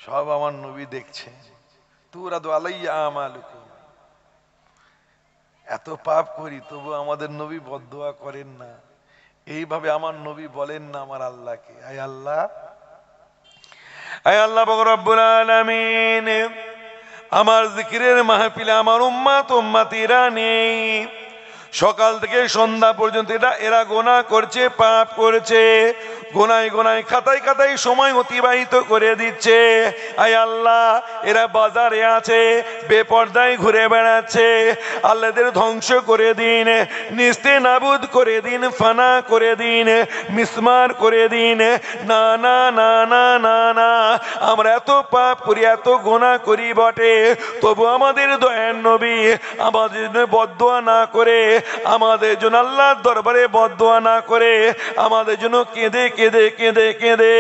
সব আমার নবী দেখছে। তুরাদু আলাইয়া আমালুকুম, এত পাপ করি তবু আমাদের নবী বদদুয়া করেন না। এইভাবে আমার নবী বলেন না আমার আল্লাহকে, আয় আল্লাহ, আয় আল্লাহ পাক রব্বুল আলামিন, আমার জিকিরের মাহফিলে আমার উম্মাতিরা নেই। সকাল থেকে সন্ধ্যা পর্যন্ত এরা গোনা করছে, পাপ করছে, গোনায় গোনায় খাতায় খাতায় সময় অতিবাহিত করে দিচ্ছে। আয় আল্লাহ, এরা বাজারে আছে, বেপর্দায় ঘুরে বেড়াচ্ছে। আল্লাহ এদের ধ্বংস করে দিন, নিস্তে নাবুদ করে দিন, ফানা করে দিন, মিসমার করে দিন। না না না না না না, আমরা এত পাপ করি, এত গোনা করি বটে, তবু আমাদের দয়ার নবী আমাদের জন্য বদদুয়া না করে, আমাদের জন্য আল্লাহর দরবারে বদদুয়া না করে, আমাদের জন্য কেঁদে কেঁদে কেঁদে কেঁদে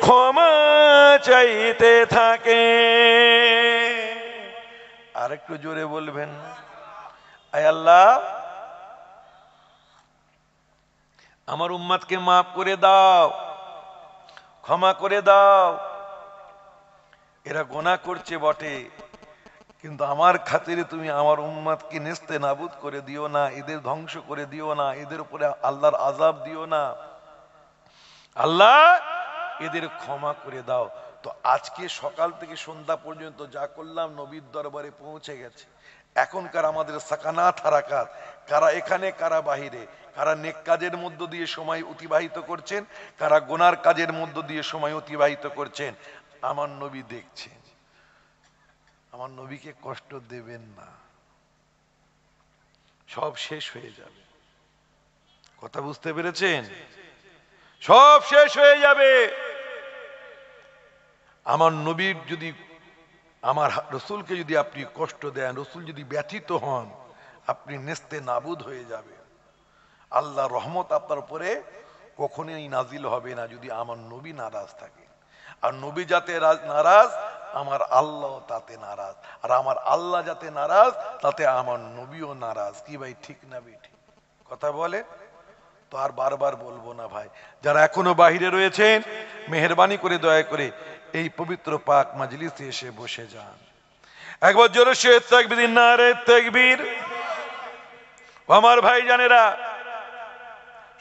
ক্ষমা চাইতে থাকে। আর একটু জোরে বলবেন, আয় আল্লাহ আমার উম্মতকে মাফ করে দাও, ক্ষমা করে দাও। এরা গোনা করছে বটে, কিন্তু আমার খাতিরে তুমি আমার উম্মতকে নেস্তে নাবুদ করে দিও না, এদের ধ্বংস করে দিও না, এদের উপরে আল্লাহর আযাব দিও না। আল্লাহ এদের ক্ষমা করে দাও। তো আজকে সকাল থেকে সন্ধ্যা পর্যন্ত যা করলাম নবীর দরবারে পৌঁছে গেছে। এখনকার আমাদের সাকানাত হারাকাত, কারা এখানে কারা বাহিরে, কারা নেক কাজের মধ্য দিয়ে সময় অতিবাহিত করছেন, কারা গুনার কাজের মধ্য দিয়ে সময় অতিবাহিত করছেন, আমার নবী দেখছেন। আমার নবীকে কষ্ট দেবেন না, সব শেষ হয়ে যাবে। কথা বুঝতে পেরেছেন? সব শেষ হয়ে যাবে। আমার নবীর যদি, আমার রসুলকে যদি আপনি কষ্ট দেন, রসুল যদি ব্যথিত হন, আপনি নেস্তে নাবুদ হয়ে যাবে। আল্লাহ রহমত আপনার উপরে কখনোই নাজিল হবে না যদি আমার নবী নারাজ থাকে। আর নবী যাতে নারাজ, আমার আল্লাহ তাতে নারাজ। আর আমার আল্লাহ যাতে নারাজ, তাতে আমার নবীও নারাজ। কি ভাই, ঠিক না বেঠিক? কথা বলে তো আর বারবার বলবো না ভাই। যারা এখনো বাহিরে রয়েছেন, মেহেরবানি করে দয়া করে এই পবিত্র পাক মাজলিসে এসে বসে যান। একবার জোরে সে তাকবীর, নারে তাকবীর। আমার ভাই জানেরা,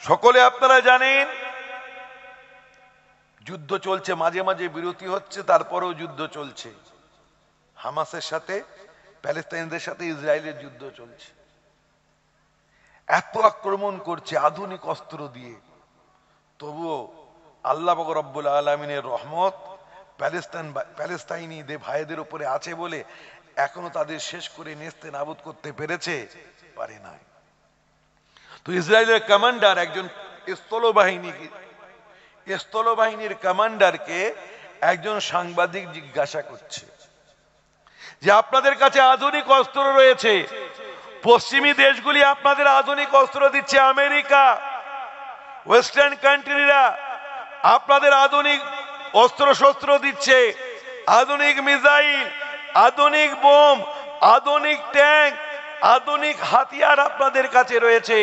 সকলে আপনারা জানেন যুদ্ধ চলছে, মাঝে মাঝে বিরতি হচ্ছে, তারপরেও যুদ্ধ চলছে। হামাসের সাথে, প্যালেস্তাইনদের সাথে ইসরায়েলের যুদ্ধ চলছে। এত আক্রমণ করছে আধুনিক অস্ত্র দিয়ে, তবুও আল্লাহ পাক রব্বুল আলামিনের রহমত প্যালেস্তাইনি ভাইদের উপরে আছে বলে এখনো তাদের শেষ করে নেস্তে নাবুদ করতে পেরেছে, পারে নাই। তো ইসরায়েলের কমান্ডার একজন স্থলবাহিনীর কমান্ডারকে একজন সাংবাদিক জিজ্ঞাসা করছে যে আপনাদের কাছে আধুনিক অস্ত্র রয়েছে, পশ্চিমী দেশগুলি আপনাদের আধুনিক অস্ত্র দিচ্ছে, আমেরিকা, ওয়েস্টার্ন কান্ট্রিরা আপনাদের আধুনিক অস্ত্র শস্ত্র দিচ্ছে, আধুনিক মিসাইল, আধুনিক বোম, আধুনিক ট্যাঙ্ক, আধুনিক হাতিয়ার আপনাদের কাছে রয়েছে।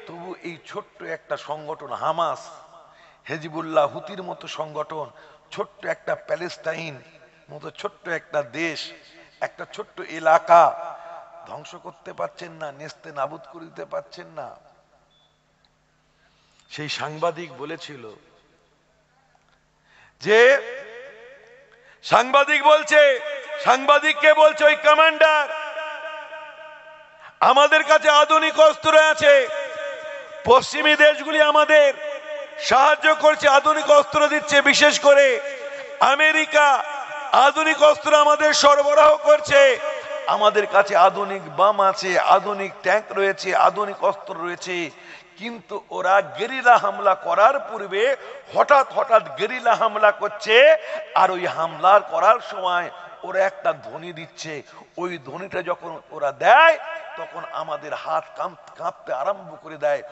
তবু এই ছোট্ট একটা সংগঠন হামাস, হেজিবুল্লাহ, হুতির মতো সংগঠন, ছোট্ট একটা প্যালেস্তাইন মতো ছোট্ট একটা দেশ, একটা ছোট্ট এলাকা ধ্বংস করতে পারছেন না, নেস্তে নাবুদ করে দিতে পারছেন না। সেই সাংবাদিক বলেছিল যে, সাংবাদিককে বলছে ওই কমান্ডার, আমাদের কাছে আধুনিক অস্ত্র আছে, পশ্চিমী দেশগুলি আমাদের সাহায্য করছে, আধুনিক অস্ত্র দিচ্ছে, বিশেষ করে আমেরিকা আধুনিক অস্ত্র আমাদের সরবরাহ করছে, আমাদের কাছে আধুনিক বাম আছে, আধুনিক ট্যাঙ্ক রয়েছে, আধুনিক অস্ত্র রয়েছে। কিন্তু ওরা গেরিলা হামলা করার পূর্বে হঠাৎ হঠাৎ গেরিলা হামলা করছে, আর ওই হামলার করার সময় ওরা একটা ধ্বনি দিচ্ছে, ওই ধ্বনিটা যখন ওরা দেয় তখন আমাদের হাত কাঁপতে আরম্ভ করে দেয়।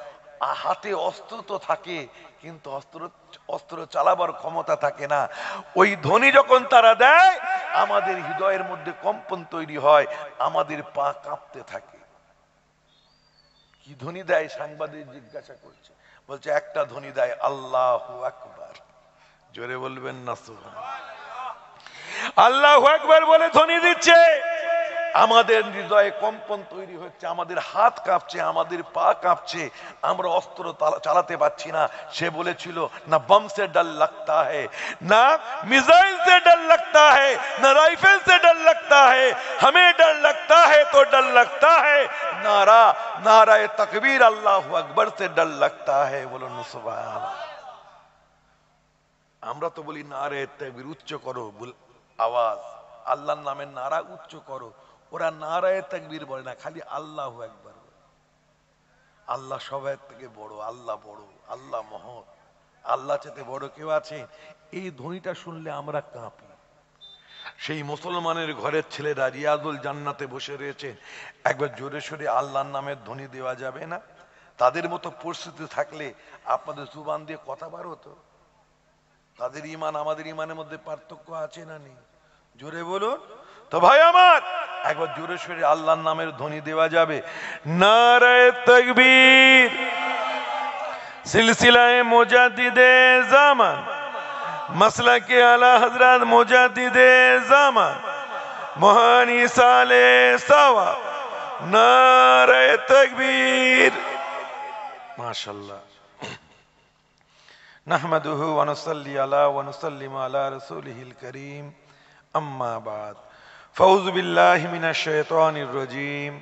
হাতে অস্ত্র তো থাকে, কিন্তু অস্ত্র চালাবার ক্ষমতা থাকে না। ওই ধ্বনি যখন তারা দেয়, আমাদের হৃদয়ের মধ্যে কম্পন তৈরি হয়, আমাদের পা কাঁপতে থাকে। কি ধ্বনি দেয়? সাংবাদিক জিজ্ঞাসা করছে, বলছে একটা ধ্বনি দেয়, আল্লাহু আকবার। জোরে বলবেন না সুবহানাল্লাহ। আল্লাহু আকবার বলে ধ্বনি দিচ্ছে, আমাদের হৃদয়ে কম্পন তৈরি হচ্ছে, আমাদের হাত কাঁপছে, আমাদের পা কাঁপছে, আমরা অস্ত্র চালাতে পারছি না। সে বলেছিল, না बम से डर लगता है, ना मिसाइल से डर लगता है, ना राइफल से डर लगता है, हमें डर लगता है तो डर लगता है नारा नाराए तकबीर अल्लाहु अकबर से डर लगता है। বলুন সুবহানাল্লাহ। আমরা তো বলি নারে তাকবীর, উচ্চ করো আওয়াজ, আল্লাহর নামের নারা উচ্চ করো। ওরা নারায়ে তাকবীর বলে না, খালি আল্লাহু আকবার। আল্লাহ সবার থেকে বড়, আল্লাহ বড়, আল্লাহ মহৎ, আল্লাহ চেয়ে বড় কেউ আছে? এই ধ্বনিটা শুনলে আমরা কাঁপি। সেই মুসলমানের ঘরের ছেলেরা রিয়াদুল জান্নাতে বসে রয়েছে, একবার জোরে সোরে আল্লাহর নামের ধ্বনি দেওয়া যাবে না? তাদের মতো পরিস্থিতি থাকলে আপনাদের জুবান দিয়ে কথা বার হতো? তাদের ঈমান আমাদের ঈমানের মধ্যে পার্থক্য আছে না নেই? জোরে বলুন তো ভাই আমার, একবার জোরে সোরে আল্লাহর নামের ধ্বনি দেওয়া যাবে? নারায়ে তাকবীর। সিলসিলায়ে মুজাদ্দিদে জামান, মাসলাকে আলা হযরত মুজাদ্দিদে জামান, মহান ইসালে সাওয়া, নারায়ে তাকবীর। মাশাআল্লাহ। نحمده ونصلي على ونسلم على رسوله الكريم أما بعد فأعوذ بالله من الشيطان الرجيم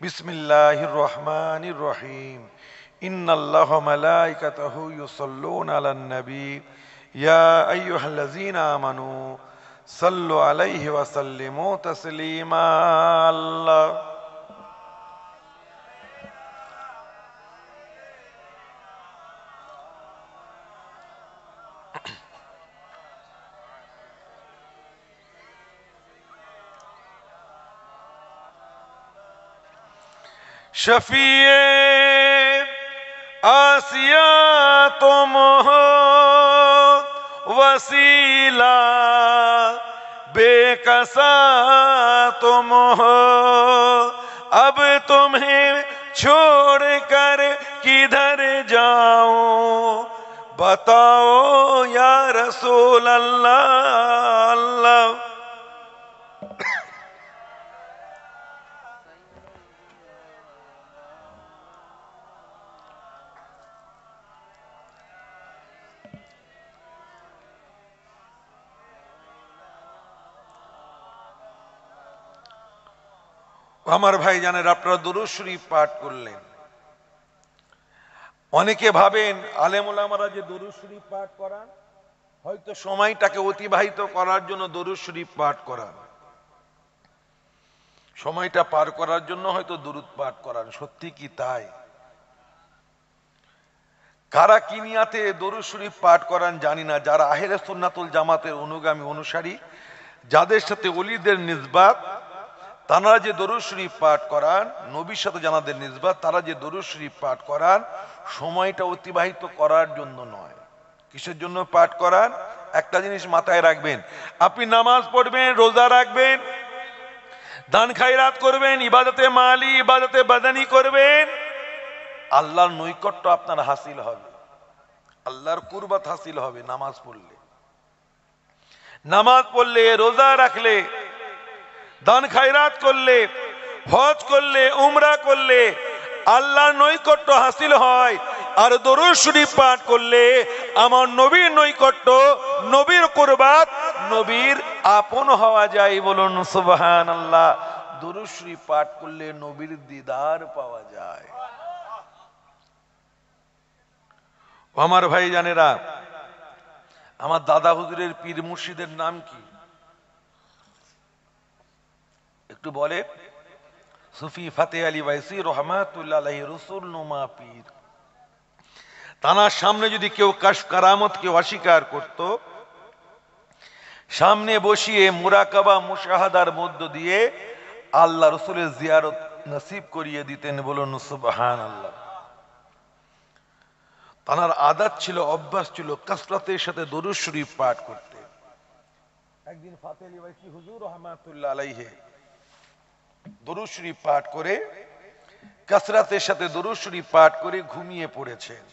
بسم الله الرحمن الرحيم إن الله وملائكته يصلون على النبي يا أيها الذين آمنوا صلوا عليه وسلموا تسليما الله शफीए आसिया तुम हो, वसीला बेकसा तुम हो, अब तुम्हें छोड़कर किधर जाऊं, बताओ या रसूल अल्लाह अल्लाह। আমার ভাই জানেন, আপনারা দুরূদ শরীফ পাঠ করলেন, অনেকে ভাবেন আলেম ওলামারা যে দুরূদ শরীফ পাঠ করান হয়তো সময়টাকে অতিবাহিত করার জন্য দুরূদ শরীফ পাঠ করান, সময়টা পার করার জন্য হয়তো দুরূদ পাঠ করান। সত্যি কি তাই? কারা কি নিয়াতে দুরূদ শরীফ পাঠ করান জানি না। যারা আহলে সুন্নাতুল জামাতের অনুগামী অনুসারী, যাদের সাথে ওলিদের নিসবাত, তারা যে দরুদ শরীফ পাঠ করান, নবীর সাথে জানাদের নিসবাত, তারা যে দরুদ শরীফ পাঠ করান সময়টা অতিবাহিত করার জন্য নয়। কিসের জন্য পাঠ করান? একটা জিনিস মাথায় রাখবেন, আপনি নামাজ পড়বেন, রোজা রাখবেন, দান খায়রাত করবেন, ইবাদতে মালি ইবাদতে বাদানি করবেন, আল্লাহর নৈকট্য আপনার হাসিল হবে, আল্লাহর কুরবাত হাসিল হবে। নামাজ পড়লে, রোজা রাখলে, দান খায়রাত করলে, হজ করলে, উমরা করলে আল্লাহর নৈকট্য হাসিল হয়। আর দরুদ শরীফ পাঠ করলে আমার নবীর নৈকট্য, নবীর কুরবাত, নবীর আপন হওয়া যায়। বলুন সুবহানাল্লাহ। দরুদ শরীফ পাঠ করলে নবীর দিদার পাওয়া যায়। আমার ভাই জানেরা, আমার দাদা হুজুরের পীর মুর্শিদের নাম কি একটু বলে? সুফি ফাতে আলী ওয়াইসি রহমাতুল্লাহ আলাইহি, রসুল নুমা পীর। তানার সামনে যদি কেউ কারামতকে অস্বীকার করত, সামনে বসিয়ে মুরাকাবা মুশাহাদার মধ্য দিয়ে আল্লাহ রসুলের জিয়ারত নসিব করিয়ে দিতেন। বলুন সুবহানাল্লাহ। তানার আদত ছিল, অভ্যাস ছিল কাসরাতের সাথে দরুদ শরীফ পাঠ করতে। একদিন ফাতে আলী ওয়াইসি হুজুর রহমাতুল্লাহ আলাইহি দরুদ শরীফ পাঠ করে, কাসরাতের সাথে দরুদ শরীফ পাঠ করে ঘুমিয়ে পড়েছেন।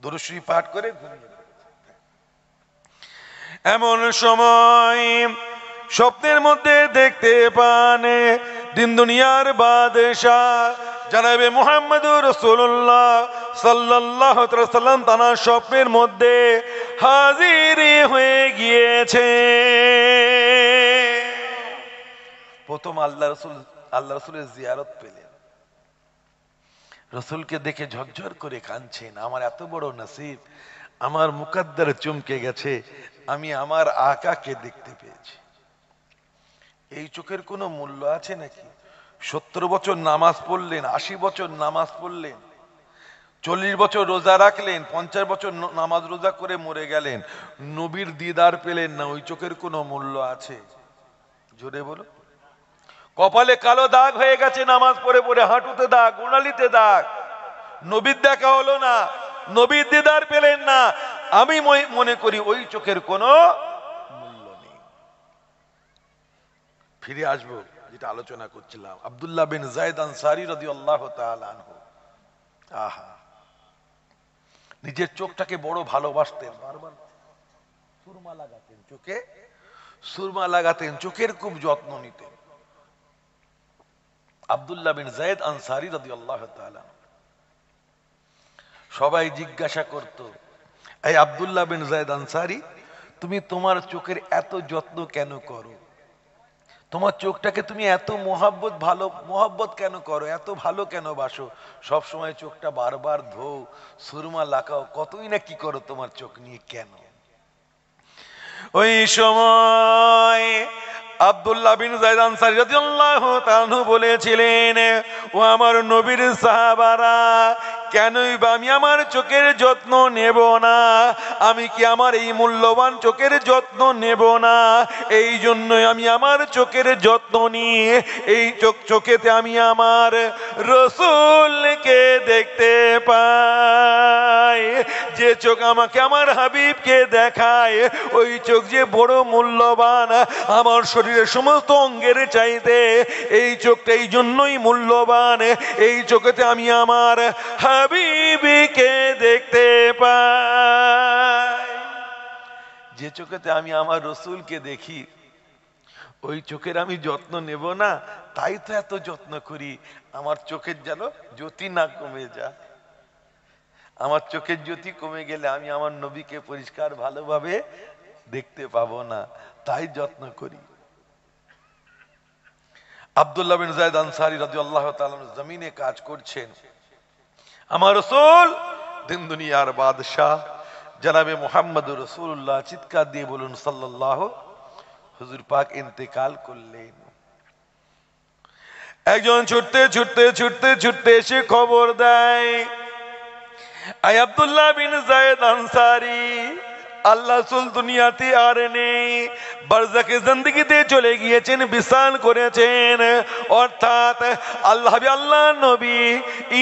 দরুদ শরীফ পাঠ করে ঘুমিয়ে পড়েছে। এমন সময় স্বপ্নের মধ্যে দেখতে পান দিন দুনিয়ার বাদশাহ জনাবে মুহাম্মদুর রাসূলুল্লাহ সাল্লাল্লাহু আলাইহি ওয়াসাল্লাম তার স্বপ্নের মধ্যে হাজির হয়ে গিয়েছে। প্রথম আল্লাহ রাসূলের জিয়ারত পেলেন, রসুলকে দেখে ঝরঝর করে কাঁদছেন, আমার এত বড় নসিব, আমার মুকদ্দর চমকে গেছে, আমি আমার আকাকে দেখতে পেয়েছি। এই চোখের কোনো মূল্য আছে নাকি? 70 বছর নামাজ পড়লেন, 80 বছর নামাজ পড়লেন, 40 বছর রোজা রাখলেন, 50 বছর নামাজ রোজা করে মরে গেলেন, নবীর দিদার পেলেন না। ওই চোখের কোনো মূল্য আছে? জোরে বলো। কপালে কালো দাগ হয়ে গেছে নামাজ পড়ে পড়ে, হাঁটুতে দাগ, গোড়ালিতে দাগ, নবীর দেখা হলো না, নবীর দিদার পেলেন না। আমি মনে করি ওই চোখের কোনো মূল্য নেই। ফিরে আসবো যেটা আলোচনা করছিলাম, আব্দুল্লাহ বিন যায়েদ আনসারী রাদিয়াল্লাহু তাআলা আনহু। আহা, নিজের চোখটাকে বড় ভালোবাসতেন, বারবার সুরমা লাগাতেন, চোখে সুরমা লাগাতেন, চোখের খুব যত্ন নিতেন। আব্দুল্লাহ বিন যায়েদ আনসারী রাদিয়াল্লাহু তাআলা। সবাই জিজ্ঞাসা করত, এই আব্দুল্লাহ বিন যায়েদ আনসারী, তুমি তোমার চোখের এত যত্ন কেন করো? তোমার চোখটাকে তুমি এত মোহাব্বত কেন করো, এত ভালো কেন বাসো? সব সময় চোখটা বারবার ধোও, সুরমা লাগাও, কতই না কি করো তোমার চোখ নিয়ে, কেন? ওই সময় আব্দুল্লাহ বিন যায়েদ আনসারী রাদিয়াল্লাহু তাআলা বলেছিলেন, ও আমার নবীর সাহাবারা, কেনই বা আমি আমার চোখের যত্ন নেব না? আমি কি আমার এই মূল্যবান চোখের যত্ন নেব না? এই জন্যই আমি আমার চোখের যত্ন নিয়ে এই চোখেতে আমি আমার রসূলকে দেখতে পাই। যে চোখ আমাকে আমার হাবিবকে দেখায়, ওই চোখ যে বড় মূল্যবান, আমার শরীরের সমস্ত অঙ্গের চাইতে এই চোখটা এই জন্যই মূল্যবান। এই চোখেতে আমি আমার হাবিবকে দেখতে পাই। যে চোখেতে আমি আমার রসূলকে দেখি, ওই চোখের আমি যত্ন নেব না? তাই তো এত যত্ন করি, আমার চোখের যেন জ্যোতি না কমে যায়। আমার চোখের জ্যোতি কমে গেলে আমি আমার নবীকে পরিষ্কার ভালোভাবে দেখতে পাবো না, তাই যত্ন করি। আব্দুল্লাহ বিন যায়েদ আনসারী রাদিয়াল্লাহু তাআলা জমিনে কাজ করছেন, আমার রাসূল দিন দুনিয়ার বাদশাহ জনাবে মুহাম্মদুর রাসূলুল্লাহ, চিৎকার দিয়ে বলুন সাল্লাল্লাহু, হুজুর পাক ইন্তেকাল করলেন। একজন ছুটতে ছুটতে ছুটতে ছুটতে এসে খবর দেয়, আই আব্দুল্লাহ বিন যায়েদ আনসারী, আল্লাহ রাসূল দুনিয়াতে আর নেই, বারজাকে জিন্দেগিতে চলে গিয়েছেন, বিছান করেছেন, অর্থাৎ আল্লাহ নবী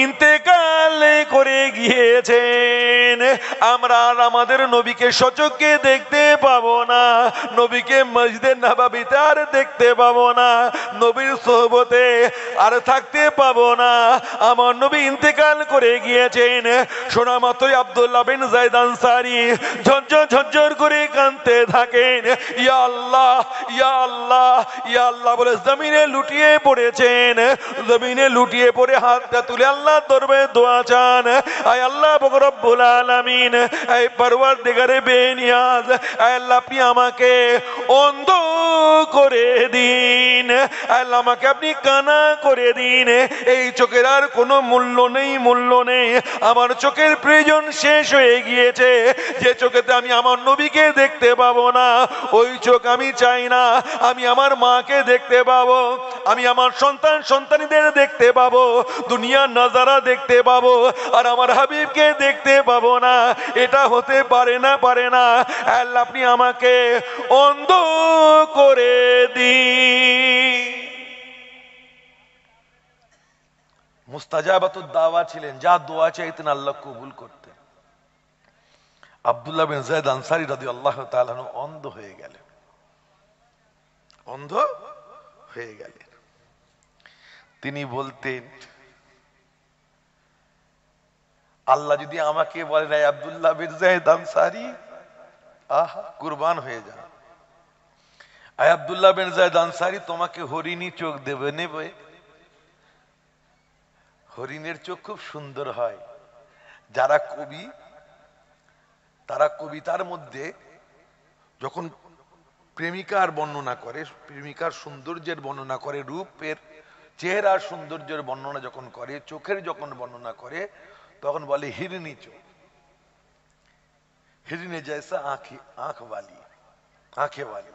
ইন্তেকাল করে গিয়েছেন। আমরা আর আমাদের নবীকে সচক্ষে দেখতে পাবো না, নবীকে মসজিদে নববীতে আর দেখতে পাবো না, নবীর সোহবতে আর থাকতে পাবো না। আমার নবী ইন্তেকাল করে গিয়েছেন। শোনা মাত্রই আব্দুল্লাহ বিন যায়েদ আনসারী ঝরঝর ঝরঝর করে কাঁদতে থাকেন, ইয়া আল্লাহ, ইয়া আল্লাহ, ইয়া আল্লাহ বলে জমিনে লুটিয়ে পড়েছেন। জমিনে লুটিয়ে পড়ে হাতটা তুলে আল্লাহর দরবারে দোয়া চান, আয় আল্লাহ পাক রব্বুল আলামিন, এই পরওয়ারদিগারে বেনিয়াজ, আয় আল্লাহ আপনি আমাকে অন্ধ করে দিন, আল্লাহ আমাকে আপনি কানা করে দিন। এই চোখের আর কোনো মূল্য নেই, মূল্য নেই, আমার চোখের প্রয়োজন শেষ হয়ে গিয়েছে। যে চোখেতে আমি আমার নবীকে দেখতে পাবো না, ওই চোখ আমি চাই না। আমি আমার মাকে দেখতে পাবো, আমি আমার সন্তান সন্তানীদের দেখতে পাবো, দুনিয়ার নাজারা দেখতে পাবো, আর আমার হাবিবকে দেখতে পাবো না। এটা হতে পারে না, পারে না। আল্লাহ আপনি আমাকে অন্ধ করে দিন। মুস্তাজাবাতুদ দাওয়া ছিলেন, যা দোয়া চাইতেন আল্লাহ কবুল করতেন। আব্দুল্লাহ বিন যায়েদ আনসারী রাদিয়াল্লাহু তাআলা অন্ধ হয়ে গেলেন, অন্ধ হয়ে গেলেন। তিনি বলতেন, আল্লাহ যদি আমাকে বলে না আব্দুল্লাহ বিন যায়েদ আনসারী, আহা কুরবান হয়ে যা। আব্দুল্লাহ বিন যায়েদ আনসারী, তোমাকে হরিণী চোখ দেবে, নেবে? হরিণের চোখ খুব সুন্দর হয়। যারা কবি, তারা কবিতার মধ্যে যখন প্রেমিকার বর্ণনা করে, প্রেমিকার সৌন্দর্যের বর্ণনা করে, রূপের চেহারার সৌন্দর্যের বর্ণনা যখন করে, চোখের যখন বর্ণনা করে, তখন বলে হিরণী চোখ, হিরণে জয়সা আঁখি, আঁখ वाली, আঁখে वाली।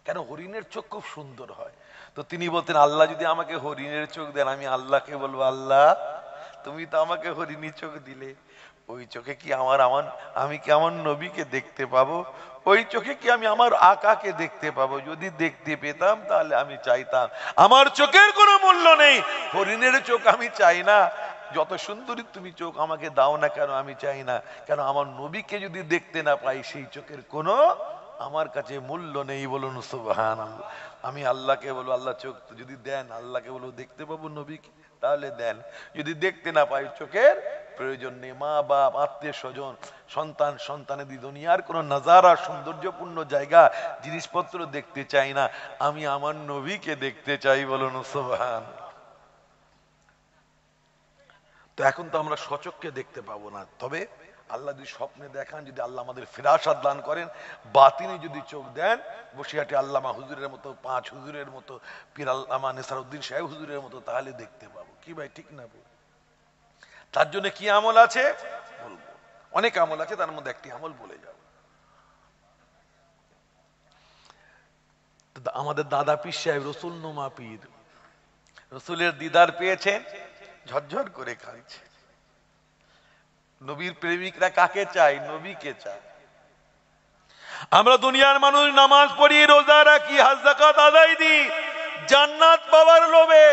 কেন? হরিণের চোখ খুব সুন্দর হয়। তো তিনি বলতেন, আল্লাহ যদি আমাকে হরিণের চোখ দেন, আমি আল্লাহকে বলবো, আল্লাহ তুমি তো আমাকে হরিণী চোখ দিলে, ওই চোখে কি আমি কি আমার নবীকে দেখতে পাবো? ওই চোখে কি আমি আমার আকাকে দেখতে পাবো? যদি দেখতে পেতাম তাহলে আমি চাইতাম। আমার চোখের কোনো মূল্য নেই, হরিণের চোখ আমি চাই না। যত সুন্দরী তুমি চোখ আমাকে দাও না কেন, আমি চাই না। কেন? আমার নবীকে যদি দেখতে না পাই, সেই চোখের কোনো আমার কাছে মূল্য নেই। বলুন সুবহানাল্লাহ। আমি আল্লাহকে বলবো, আল্লাহ চোখ যদি দেন, আল্লাহকে বলবো দেখতে পাবো নবীকে, তাহলে দেন। যদি দেখতে না পাই, চোখের প্রয়োজন নেই। মা বাপ, আত্মীয় স্বজন, সন্তান, সন্তানেদি, দুনিয়ার কোন নাজারা, সৌন্দর্যপূর্ণ জায়গা, জিনিসপত্র দেখতে চাই না, আমি আমার নবীকে দেখতে চাই। বলুন সুবহান। তো এখন তো আমরা সচক্ষে দেখতে পাবো না, তবে আল্লাহ যদি স্বপ্নে দেখান, যদি আল্লাহ আমাদের ফিরাসাত দান করেন, বাতিনি যদি চোখ দেন, বসিরহাটে আল্লামা হুজুরের মতো, পাঁচ হুজুরের মতো, পীর আল্লামা নেসারউদ্দিন সাহেব হুজুরের মতো, তাহলে দেখতে পাবো। কি ভাই, ঠিক না? তার জন্য কি আমল আছে বলবো, অনেক আমল আছে, তার মধ্যে একটি আমল বলে যাব। আমাদের দাদা পীর সাহেব, রসুল নুমা পীর, রসুলের দিদার পেয়েছেন, ঝরঝর করে কাঁদছে। নবীর প্রেমিকরা কাকে চায়? নবীকে চায়। আমরা দুনিয়ার মানুষ নামাজ পড়ি, রোজা রাখি, হজ যাকাত আদায় দিই জান্নাত পাওয়ার লোভে।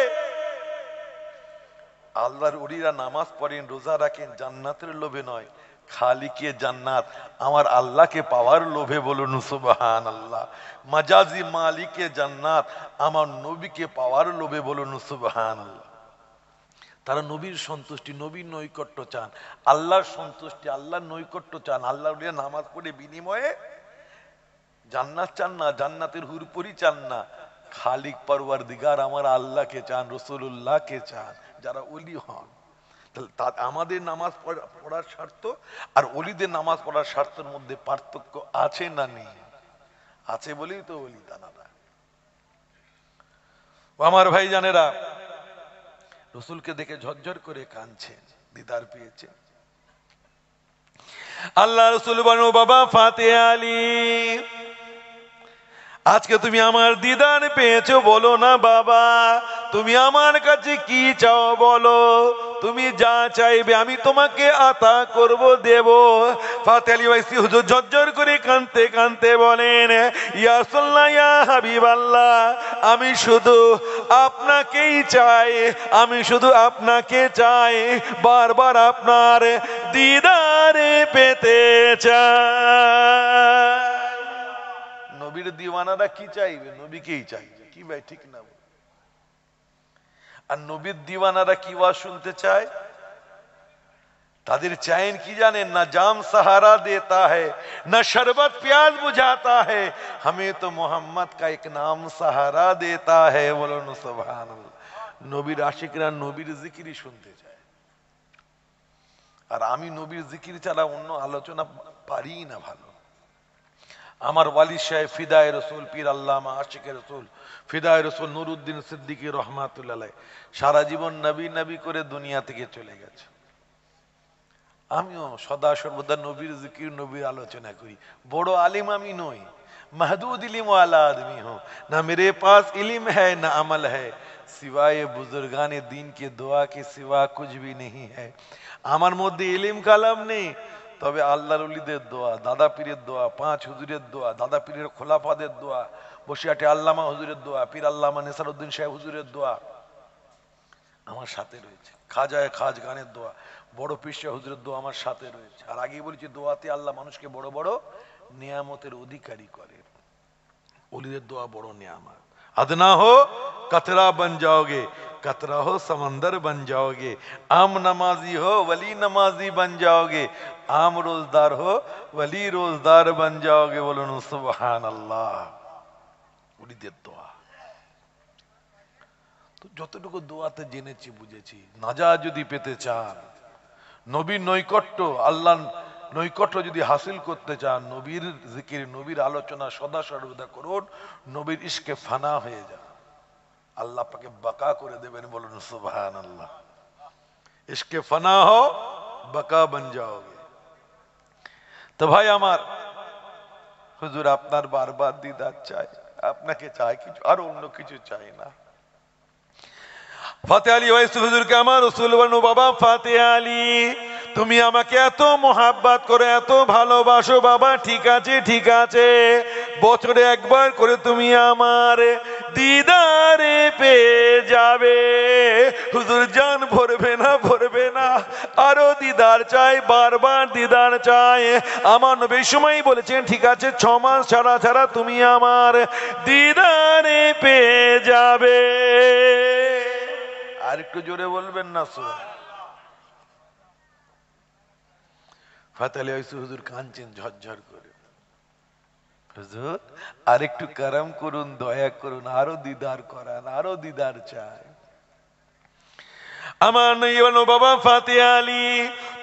আল্লাহর ওলিরা নামাজ পড়েন, রোজা রাখেন জান্নাতের লোভে নয়, খালিকে জান্নাত, আমার আল্লাহকে পাওয়ার লোভে। বলুন সুবহানাল্লাহ। মাজাজি মালিকে জান্নাত, আমার নবীকে পাওয়ার লোভে। বলুন সুবহানাল্লাহ। তারা নবীর সন্তুষ্টি, নবীর নৈকট্য চান, আল্লাহর সন্তুষ্টি, আল্লাহর নৈকট্য চান। আল্লাহর ওলিরা নামাজ পড়ে বিনিময়ে জান্নাত চান না, জান্নাতের হুরপুরি চান না, খালিক পরওয়ারদিগার আমার আল্লাহকে চান, রাসূলুল্লাহকে চান, যারা ওলি হন। তাহলে আমাদের নামাজ পড়ার স্বার্থ আর ওলিদের নামাজ পড়ার স্বার্থের মধ্যে পার্থক্য আছে না নেই? আছে বলেই তো ওলি তানারা। আমার ভাই জানেরা, রসুলকে দেখে ঝরঝর করে কাঁদছেন, দিদার পেয়েছেন। আল্লাহ রসুল বলো, বাবা ফাতে আলী, আজকে তুমি আমার দিদার পেয়েছো, বলো না বাবা তুমি আমার কাছে কি চাও বলো, তুমি যা চাইবে আমি তোমাকে আতা করব, দেব। ফাতে আলী ওয়াইসি হুজুর ঝরঝর করে কাঁদতে কাঁদতে বলেন, ইয়া রাসূলুল্লাহ, ইয়া হাবিবাল্লাহ, আমি শুধু আপনাকেই চাই, আমি শুধু আপনাকে চাই, বারবার আপনার দিদারে পেতে চাই। নবীর দিওয়ানারা কি চাইবে? নবীকেই চাইবে। কি ভাই, ঠিক না? আর নবীর দিওয়ানারা কি ওয়াজ শুনতে চায়? তাদের চাইন কি জানেন? না জাম सहारा देता है, न शरबत प्यास बुझाता है, हमें तो मोहम्मद का एक नाम सहारा देता है। बोलो ना सुभान अल्लाह। নবীর আশিকরা নবীর জিকিরই শুনতে চায়। আর আমি নবীর জিকির ছাড়া অন্য আলোচনা পারি না ভালো। আমার ওয়ালি সাহেব ফিদায়ে রসুল, পীর আল্লামা আশিকে রসুল, ফিদায়ে রসুল নুরুদ্দিন সিদ্দিকী রহমাতুল্লাহ আলাইহি সারা জীবন নবী নবী করে দুনিয়া থেকে চলে গেছে। আমিও সদা সর্বদা নবীর জিকির, নবীর আলোচনা করি। বড় আলিম আমি নই, महदूद इल्म वाला आदमी हूँ, ना मेरे पास इल्म है ना अमल है, सिवाय बुजुर्गाने दीन के दुआ के सिवा कुछ भी नहीं है। আমার মধ্যে ইলম কালাম নেই, তবে আল্লাহর ওলিদের দোয়া, দাদা পীরের দোয়া, পাঁচ হুজুরের দোয়া, দাদা পীরের খোলাফাদের দোয়া, বসিরহাটে আল্লামা হুজুরের দোয়া, পীর আল্লামা নেসারউদ্দিন সাহেব হুজুরের দোয়া আমার সাথে রয়েছে, খাজায়ে খাজগানের দোয়া, বড় পীর সাহেব হুজুরের দোয়া আমার সাথে রয়েছে। আর আগেই বলেছি, দোয়াতে আল্লাহ মানুষকে বড় বড় নিয়ামতের অধিকারী করে। ওলিদের দোয়া বড় নিয়ামত। अदना हो कतरा बन जाओगे, कतरा हो समंदर बन जाओगे। आम नमाजी हो वली नमाजी बन जाओगे, आम रोजदार हो वली रोजदार बन जाओगे। बोलুন সুবহানাল্লাহ। উলিদের দোয়া। তো যতটুকু দোয়াতে জেনেছি বুঝেছি, নাজাত যদি পেতে চান, নবীর নৈকট্য, আল্লাহ নৈকট্য যদি হাসিল করতে চান, নবীর জিকির, নবীর আলোচনা সদা সর্বদা করুন, নবীর ইশকে ফানা হয়ে যান, আল্লাহ পাকে বাকা করে দেবেন। বলুন সুবহানাল্লাহ। ইশকে ফানা হো বাকা বন যাओगे। তো ভাই আমার, হুজুর আপনার বারবার দিদার চাই, আপনাকে চাই, কিছু আর অন্য কিছু চাই না। ফাতে আলী ওয়াইসি হুজুরকে আমার রাসূল বলেন, বাবা ফাতে আলী, তুমি আমাকে এত মোহাব্বত করে, এত ভালোবাসো বাবা, ঠিক আছে ঠিক আছে, বছরে একবার করে তুমি আমার দিদারে পেয়ে যাবে। হুজুর জান ভরবে না, ভরবে না, আরো দিদার চাই, বারবার দিদার চাই। আমার নবী সময় বলেছেন, ঠিক আছে 6 মাস ছাড়া ছাড়া তুমি আমার দিদারে পেয়ে যাবে। আর একটু জোরে বলবেন না? ফাতে আলী ওয়াইসি হুজুর কাঁদছেন ঝরঝর করে, হুজুর আর একটু করম করুন, দয়া করুন, আরো দিদার করান, আরো দিদার চাই। আমার নবী বলেন, বাবা ফাতে আলী,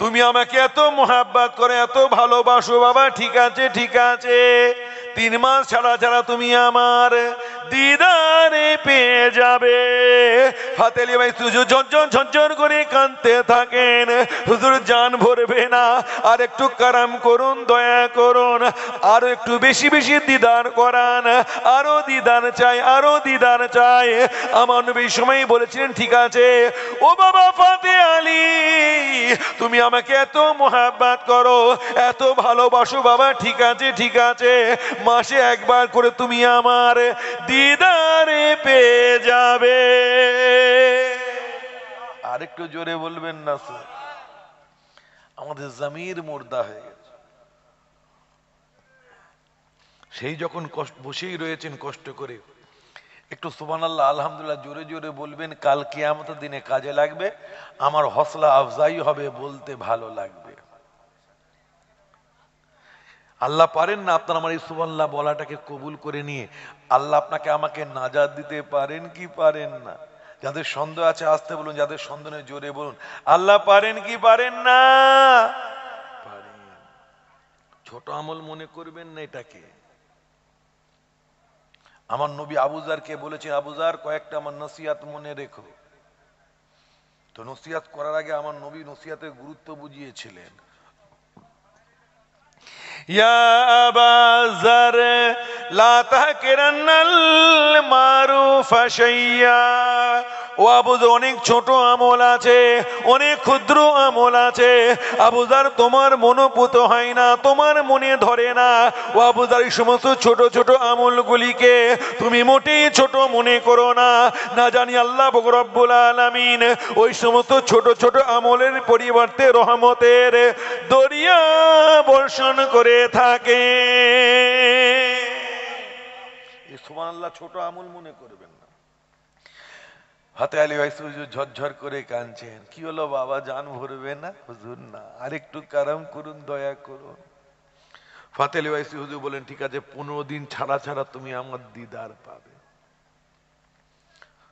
তুমি আমাকে এত মোহাব্বত করে, এত ভালোবাসো বাবা, ঠিক আছে ঠিক আছে, 3 মাস ছাড়া ছাড়া তুমি আমার দিদারে পেয়ে যাবে। ফাতে আলী ভাই হুজুর ঝনঝন ঝনঝন করে কাঁদতে থাকেন, হুজুর জান ভরবে না, আর একটু করম করুন, দয়া করুন, আরো একটু বেশি বেশি দিদার করান, আরো দিদার চাই, আরো দিদার চাই। আমার নবী সময় বলেছিলেন, ঠিক আছে ও বাবা ফাতে আলী, তুমি আমাকে এত মোহাব্বত করো, এত ভালোবাসো বাবা, ঠিক আছে ঠিক আছে, মাসে একবার করে তুমি আমার দিদারে পেয়ে যাবে। আরেকটু জোরে বলবেন না? আমাদের জমির মুর্দা হয়ে গেছে। সেই যখন বসেই রয়েছেন কষ্ট করে, একটু সুবহানাল্লাহ আলহামদুলিল্লাহ জোরে জোরে বলবেন, কাল কিয়ামতের দিনে কাজে লাগবে, আমার হসলা আফজাই হবে, বলতে ভালো লাগবে। আল্লাহ পারেন না আপনার আমার এই সুবহানাল্লাহ বলাটাকে কবুল করে নিয়ে আল্লাহ আপনাকে আমাকে নাজাত দিতে পারেন কি পারেন না? যাদের সন্দেহ আছে আসতে বলুন, যাদের সন্দেহ নেই জোরে বলুন, আল্লাহ পারেন কি পারেন না? পারেন। ছোট আমল মনে করবেন না এটাকে। আমার নবী আবু যারকে বলেছেন, আবু যার কয়েকটা আমার নসিহত মনে রেখো। তো নসিহত করার আগে আমার নবী নসিহতের গুরুত্ব বুঝিয়েছিলেন। ইয়া আবা যার লা তাহকিরান্নাল মারুফা শাইয়া। ও আবু যার, অনেক ছোট আমল আছে, অনেক ক্ষুদ্র আমল আছে আবু যার, তোমার মনোপুত হয় না, তোমার মনে ধরে না। ও আবু যার, এই সমস্ত ছোট ছোট আমলগুলিকে তুমি মোটেই ছোট মনে করো না। না জানি আল্লাহ পাক রব্বুল আলামিন ওই সমস্ত ছোট ছোট আমলের পরিবর্তে রহমতের দরিয়া বর্ষণ করে থাকে। এই সুবহানাল্লাহ ছোট আমল মনে করবেন না। ফাতে আলী ওয়াইসি হুজুর ঝরঝর করে কাঁদছেন, কি হলো বাবা জান ভরবে না? হুজুর না, আরেকটু করম করুন, দয়া করুন। ফাতে আলী ওয়াইসি হুজুর বলেন, ঠিক আছে 15 দিন ছাড়া ছাড়া তুমি আমার দিদার পাবে।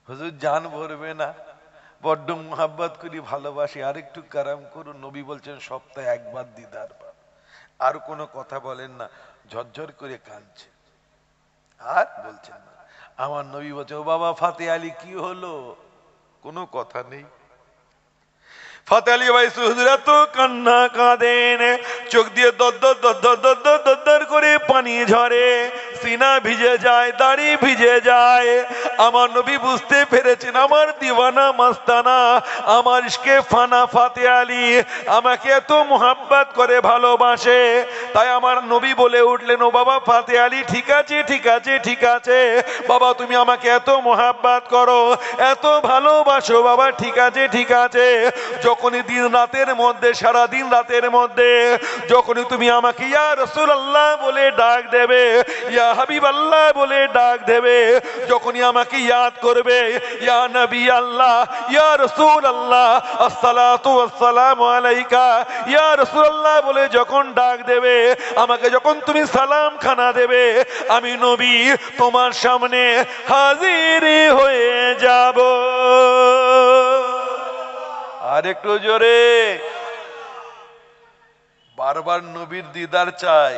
হুজুর জান ভরবে না, বড্ড মোহাব্বত করি, ভালোবাসি, আরেকটু করম করুন। নবী বলছেন সপ্তাহে একবার দিদার পাবে। আর কোনো কথা বলেন না, ঝরঝর করে কাঁদছে, আর বলছেন না। আমার নবী বলছে, ও বাবা ফাতে আলী কি হলো? কোনো কথা নেই। ফাতে আলী ওয়াইসি হুজুর এত কান্না কাঁদেন, চোখ দিয়ে দরদর দরদর দরদর দরদর করে পানি ঝরে, সিনা ভিজে যায়, দাড়ি ভিজে যায়। আমার নবী বুঝতে পেরেছেন আমার দিওয়ানা মাস্তানা আমার ইশকে ফানা ফাতে আলী আমাকে এত মোহাব্বত করে ভালোবাসে। তাই আমার নবী বলে উঠলেন, ও বাবা ফাতে আলী, ঠিক আছে ঠিক আছে ঠিক আছে বাবা, তুমি আমাকে এত মোহাব্বত করো, এত ভালোবাসো বাবা, ঠিক আছে ঠিক আছে। যখনই দিন রাতের মধ্যে, সারা দিন রাতের মধ্যে যখনই তুমি আমাকে ইয়া রাসূলুল্লাহ বলে ডাক দেবে, ইয়া হাবিবাল্লাহ বলে ডাক দেবে, যখনই আমাকে ইয়াদ করবে, ইয়া নবী আল্লাহ, ইয়া রাসূলুল্লাহ, আসসালাতু ওয়াসসালামু আলাইকা, ইয়া রাসূলুল্লাহ বলে যখন ডাক দেবে, আমাকে যখন তুমি সালাম খানা দেবে, আমি নবী তোমার সামনে হাজির হয়ে যাব। আর একটু জোরে। বারবার নবীর দিদার চাই,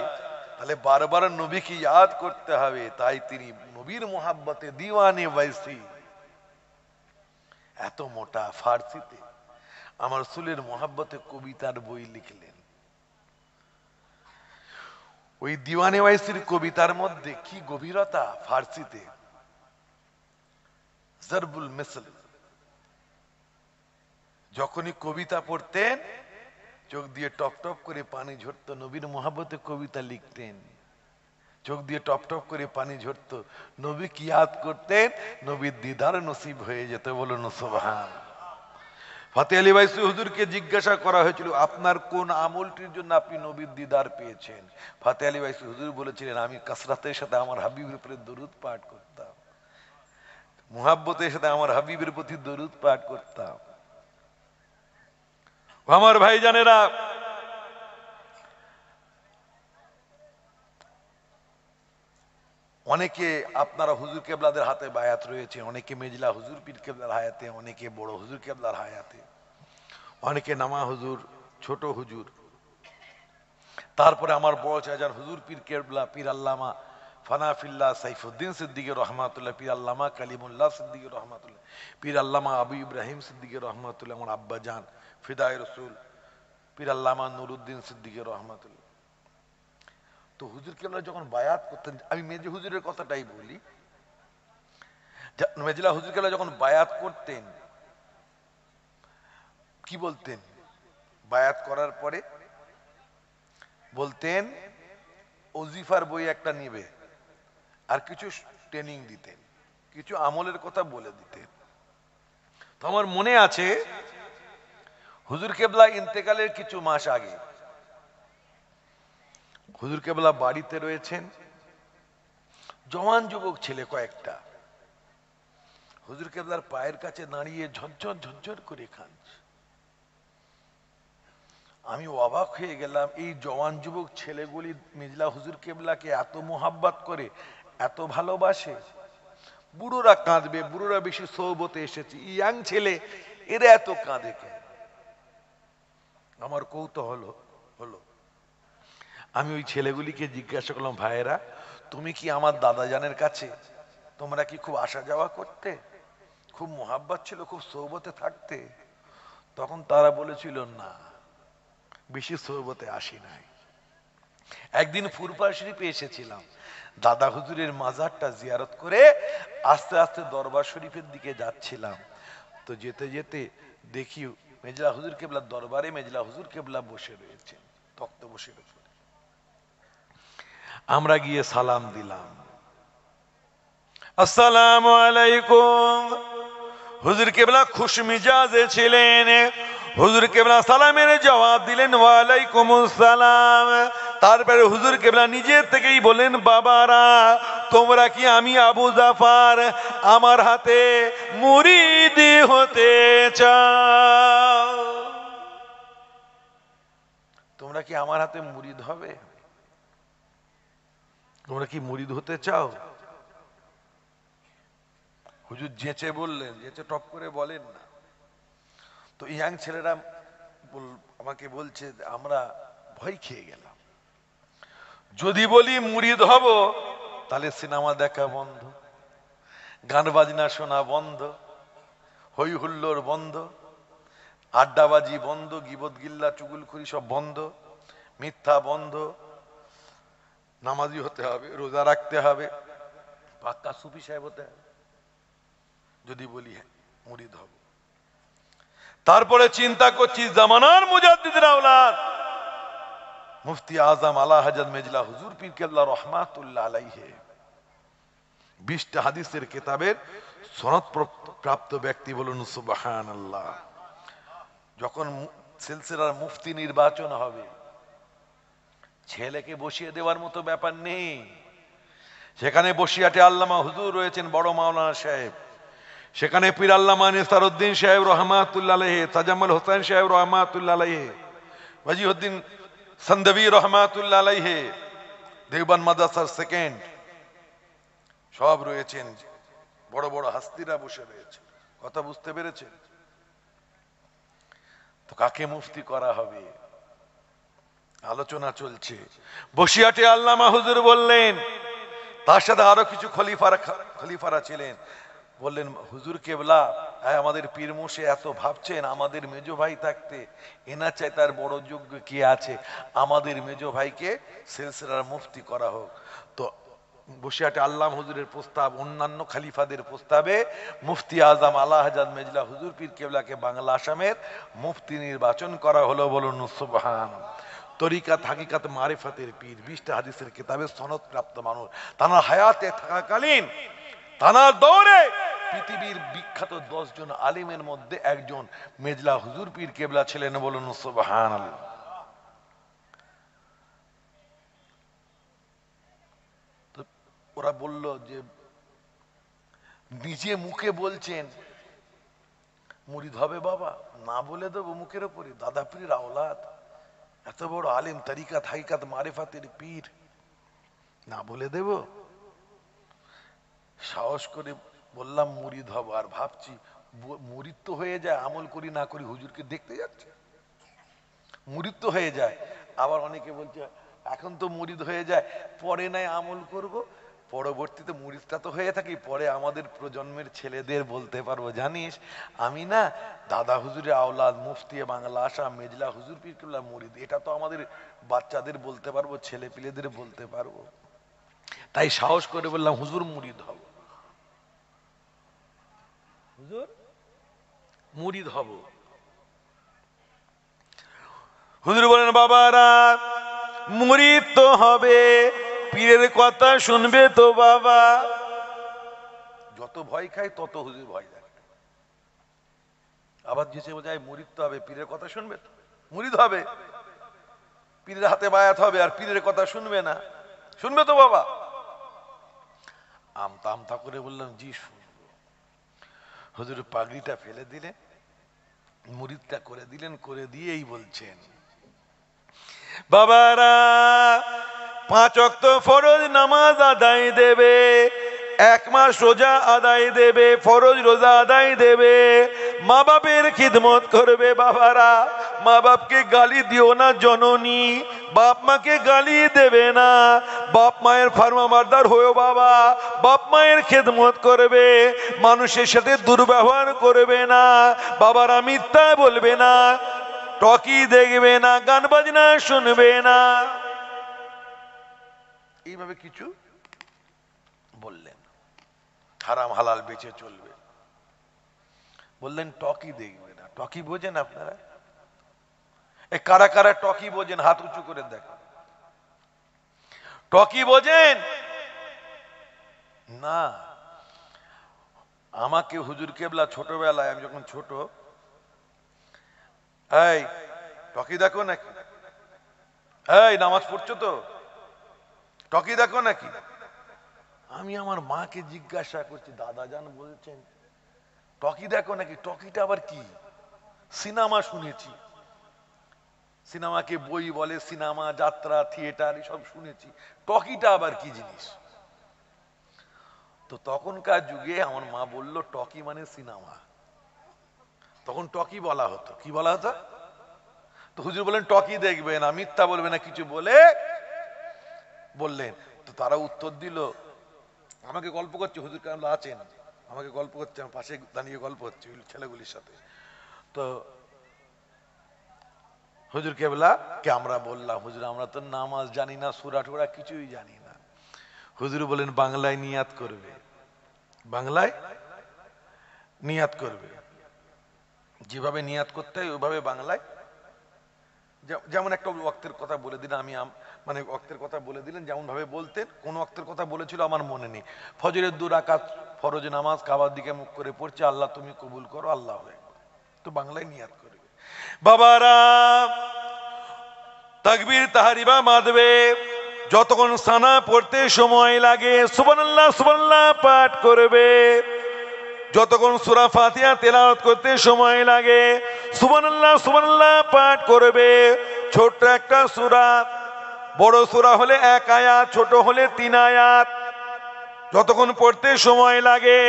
তাহলে বারবার নবীকে ইয়াদ করতে হবে। তাই তিনি নবীর মোহাব্বতে দিওয়ানে ওয়াইসি, এত মোটা ফার্সিতে আমার রাসূলের মোহাব্বতে কবিতার বই লিখলেন। ওই দিওয়ানে ওয়াইসির কবিতার মধ্যে কি গভীরতা ফার্সিতে। জরবুল মিসল, যখনই কবিতা পড়তেন চোখ দিয়ে টপ টপ করে পানি ঝরতো। নবীর মোহাব্বতে কবিতা লিখতেন, চোখ দিয়ে টপ টপ করে পানি ঝরতো। নবী কি ইয়াদ করতেন, নবীর দিদার নসিব হয়ে যেত। বলুন সুবহান। ফাতে আলী ওয়াইসি হুজুরকে জিজ্ঞাসা করা হয়েছিল, আপনার কোন আমলটির জন্য আপনি নবীর দিদার পেয়েছেন? ফাতে আলী ওয়াইসি হুজুর বলেছিলেন, আমি কাসরাতের সাথে আমার হাবিবের উপরে দরুদ পাঠ করতাম, মুহাব্বতের সাথে আমার হাবিবের প্রতি দরুদ পাঠ করতাম। আমার ভাইজানেরা, অনেকে আপনারা হুজুর কেবলাদের হাতে বায়াত রয়েছে, অনেকে মেজলা হুজুর পীর কেবলার হায়াতে, অনেকে বড় হুজুর কেবলার হায়াতে, অনেকে নামা হুজুর, ছোট হুজুর, তারপরে আমার বড় চাচার হুজুর পীর কেবলা পীর আল্লামা ফানাফিল্লাহ সাইফুদ্দিন সিদ্দিকী রহমাতুল্লাহ, পীর আল্লামা কালিমুল্লাহ সিদ্দিকী রহমাতুল্লাহ, পীর আল্লামা আবু ইব্রাহিম সিদ্দিকী রহমাতুল্লাহ, আমার আব্বা জান ফিদায়ে রসুল পীর আল্লামা নুরুদ্দিন সিদ্দিকী রহমাতুল্লাহ। তো হুজুর কেবলা যখন বায়াত করতেন, আমি মেজে হুজুরের কথাটাই বলি, মেজলা হুজুর কেবলা যখন বায়াত করতেন কি বলতেন? বায়াত করার পরে বলতেন ওজিফার বই একটা নিবে, আর কিছু ট্রেনিং দিতেন, কিছু আমলের কথা বলে দিতেন। তো আমার মনে আছে হুজুর কেবলা ইন্তেকালের কিছু মাস আগে হুজুর কেবলা বাড়িতে রয়েছেন, জওয়ান যুবক ছেলে কয়েকটা হুজুর কেবলার পায়ের কাছে দাঁড়িয়ে ঝরঝর ঝরঝর করে কাঁদছে। আমি অবাক হয়ে গেলাম, এই জওয়ান যুবক ছেলেগুলি মেজলা হুজুর কেবলাকে এত মোহাব্বত করে, এত ভালোবাসে। বুড়োরা কাঁদবে, বুড়োরা বেশি সৌবতে এসেছে, ইয়াং ছেলে এরা এত কাঁদে কেন? আমার কৌতূহল হলো। আমি ওই ছেলেগুলিকে জিজ্ঞাসা করলাম, ভাইয়েরা তুমি কি আমার দাদা জানের কাছে, তোমরা কি খুব আসা যাওয়া করতে, খুব মোহাব্বত ছিল, খুব সৌবতে থাকতে? তখন তারা বলেছিল, না, বেশি সৌবতে আসি নাই। একদিন ফুরফা শরীফে এসেছিলাম, দাদা হুজুরের মাজারটা জিয়ারত করে আস্তে আস্তে দরবার শরীফের দিকে যাচ্ছিলাম। তো যেতে যেতে দেখি মেজলা হুজুর কেবলার দরবারে মেজলা হুজুর কেবলা বসে রয়েছেন, তক্ত বসে রয়েছে। আমরা গিয়ে সালাম দিলাম, আসসালামু আলাইকুম। হুজুর কেবলা খুশ মিজাজে ছিলেন, হুজুর কেবলা সালামের জবাব দিলেন ওয়ালাইকুম আসসালাম। তারপরে হুজুর কেবলা নিজে থেকেই বলেন, বাবারা তোমরা কি আমি আবু জাফর আমার হাতে মুরিদ হতে চাও? তোমরা কি আমার হাতে মুরিদ হবে? তোমরা কি মুরিদ হতে চাও? হুজুর যেচে বললেন, যেচে টপ করে বলেন না। তো ইয়াং ছেলেরা আমাকে বলছে, আমরা ভয় খেয়ে গেলাম, যদি বলি মুরিদ হব তাহলে সিনেমা দেখা বন্ধ, গান বাজনা শোনা বন্ধ, হই হুল্লোড় বন্ধ, আড্ডাবাজি বন্ধ, গিবত গিল্লা চুগুলখুরি সব বন্ধ, মিথ্যা বন্ধ, নামাজি হতে হবে, রোজা রাখতে হবে, পাক্কা সুফি সাহেব হতে হবে। যদি বলি মুরিদ হব। তারপরে চিন্তা করছি জামানার মুজাদ্দিদের আওলাদ মুফতি আজম আলা হযরত মেজলা হুজুর পীর কেবলা রহমাতুল্লাহ আলাইহি 20টা হাদিসের কিতাবের সনদ প্রাপ্ত ব্যক্তি, বলুন সুবহানাল্লাহ। যখন সিলসিলার মুফতি নির্বাচন হবে, ছেলেকে বসিয়ে দেওয়ার মতো ব্যাপার নেই। সেখানে বসিয়াটে আল্লামা হুজুর রয়েছেন, বড় মাওলানা সাহেব, সেখানে পীর আল্লামা নিসারউদ্দিন সাহেব রহমাতুল্লাহ আলাইহি, তাজাম্মুল হোসেন সাহেব রহমাতুল্লাহ আলাইহি, ওয়াজিউদ্দিন সন্দবী রহমাতুল্লাহ আলাইহি, দেওবন্দ মাদ্রাসার সেকেন্ড, সব রয়েছেন, বড় বড় হাস্তিরা বসে রয়েছে। কথা বুঝতে পেরেছেন? তো কাকে মুফতি করা হবে আলোচনা চলছে। বসিয়াটে আল্লামা হুজুর বললেন, তার সাথে আরো কিছু খলিফারা ছিলেন, বললেন হুজুর কেবলা আমাদের পীর মুর্শিদ এত ভাবছেন, আমাদের মেজো ভাই থাকতে এনার চাই তার বড় যোগ্য কি আছে, আমাদের মেজো ভাইকে সিলসিলার মুফতি করা হোক। তো বসিয়াটে আল্লামা হুজুরের প্রস্তাব, অন্যান্য খলিফাদের প্রস্তাবে মুফতি আজম আলা হযরত মেজলা হুজুর পীর কেবলাকে বাংলা আসামের মুফতি নির্বাচন করা হলো, বলুন সুবহানাল্লাহ। তরিকাত হাকিকাত মারিফাতের পীর, 20টা হাদিসের কিতাবে সনদ প্রাপ্ত মানুষ, তার হায়াতে থাকাকালীন তার দৌড়ে পৃথিবীর বিখ্যাত 10 জন আলিমের মধ্যে একজন মেজলা হুজুর পীর কেবলা ছিলেন, বলুন সুবহানাল্লাহ। তো ওরা বলল যে নিজে মুখে বলছেন মুরিদ হবে বাবা, না বলে দেবো মুখের উপরে, দাদা পীর আওলাদ, এত বড় আলিম, তরিকাত হাকিকাত মারিফাতের পীর, না বলে দেব? সাহস করে বললাম মুরিদ হব। আর ভাবছি মুরিদ তো হয়ে যায়, আমল করি না করি হুজুরকে দেখতে যাচ্ছে, মুরিদ তো হয়ে যায়। আবার অনেকে বলছে এখন তো মুরিদ হয়ে যায়, পরে নাই আমল করব, পরবর্তীতে মুরিদটা তো হয়ে থাকি, পরে আমাদের প্রজন্মের ছেলেদের বলতে পারবো জানিস আমি না দাদা হুজুরের আওলাদ, মুফতি বাংলা আসাম মেজলা হুজুর পীর কেবলা মুরিদ। এটা তো আমাদের বাচ্চাদের বলতে পারবো, ছেলে পিলেদের বলতে পারবো। তাই সাহস করে বললাম হুজুর মুরিদ হব, হুজুর মুরিদ হব। হুজুর বলেন বাবারা মুরিদ তো হবে, পীরের কথা শুনবে তো বাবা। যত ভয় খায় তত হুজুর ভয় দেয়। আবার যেসে বোঝায় মুরিদ তো হবে, পীরের কথা শুনবে তো, মুরিদ হবে, পীরের হাতে বায়াত হবে, আর পীরের কথা শুনবে না, শুনবে তো বাবা। আমতা আমতা করে বললাম জি শুনবো। হুজুর পাগড়িটা ফেলে দিলেন, মুরিদটা করে দিলেন, করে দিয়েই বলছেন বাবারা 5 ওয়াক্ত ফরজ নামাজ আদায় দেবে, 1 মাস রোজা আদায় দেবে, ফরজ রোজা আদায় দেবে, মা বাপের খিদমত করবে। বাবারা মা বাপকে গালি দিও না জননী, বাপ মাকে গালি দেবে না, বাপ মায়ের ফারমাবারদার হয়েও বাবা, বাপ মায়ের খেদমত করবে, মানুষের সাথে দুর্ব্যবহার করবে না, বাবারা মিথ্যা বলবে না, টকি দেখবে না, গান বাজনা শুনবে না, এইভাবে কিছু বললেন। হারাম হালাল বেঁচে চলবে। বললেন টকি দেখবে না। টকি বোঝেন আপনারা? এ কারা কারা টকি বোঝেন হাত উঁচু করে দেখেন। টকি বোঝেন না? আমাকে হুজুর কেবলা ছোটবেলায়, আমি যখন ছোট, এই টকি দেখো নাকি, এই নামাজ পড়ছো তো, টকি দেখো নাকি? আমি আমার মাকে জিজ্ঞাসা করছি, দাদা জান বলছেন টকি দেখো নাকি, টকিটা আবার কি? সিনেমা শুনেছি, সিনেমাকে বই বলে, সিনেমা যাত্রা থিয়েটার এসব শুনেছি, টকিটা আবার কি জিনিস? তো তখনকার যুগে আমার মা বলল টকি মানে সিনেমা। তখন টকি বলা হতো। কি বলা হতো? তো হুজুর বলেন টকি দেখবে না, মিথ্যা বলবে না, কিছু বলে বললেন। তো তারা উত্তর দিল, আমাকে গল্প করছে, হুজুর কেমন আছেন, আমাকে গল্প করছে, আমার পাশে দাঁড়িয়ে গল্প হচ্ছে ছেলেগুলির সাথে। তো হুজুর কেবলা কে আমরা বললাম, হুজুর আমরা তো নামাজ জানি না, সূরা টুরা কিছুই জানি না। হুজুর বলেন বাংলায় নিয়াত করবে, বাংলায় নিয়াত করবে, যেভাবে নিয়াত করতে হয় ওইভাবে বাংলায়, যেমন একটা ওয়াক্তের কথা বলে দিন, আমি মানে ওয়াক্তের কথা বলে দিলেন, যেমন ভাবে বলতেন। কোন ওয়াক্তের কথা বলেছিল আমার মনে নেই। ফজরের 2 রাকাত ফরজ নামাজ কাবার দিকে মুখ করে পড়ছে, আল্লাহ তুমি কবুল করো, আল্লাহ তো বাংলায় নিয়াত করবে। বাবারা তাকবীর তাহরিমা বাঁধবে, যতক্ষণ সানা পড়তে সময় লাগে সুবহানাল্লাহ সুবহানাল্লাহ পাঠ করবে, যতক্ষণ সূরা ফাতিহা তেলাওয়াত করতে সময় লাগে সুবহানাল্লাহ সুবহানাল্লাহ পাঠ করবে। ছোট্ট একটা সূরা, বড় সূরা হলে 1 আয়াত, ছোট হলে 3 আয়াত, যতক্ষণ পড়তে সময় লাগে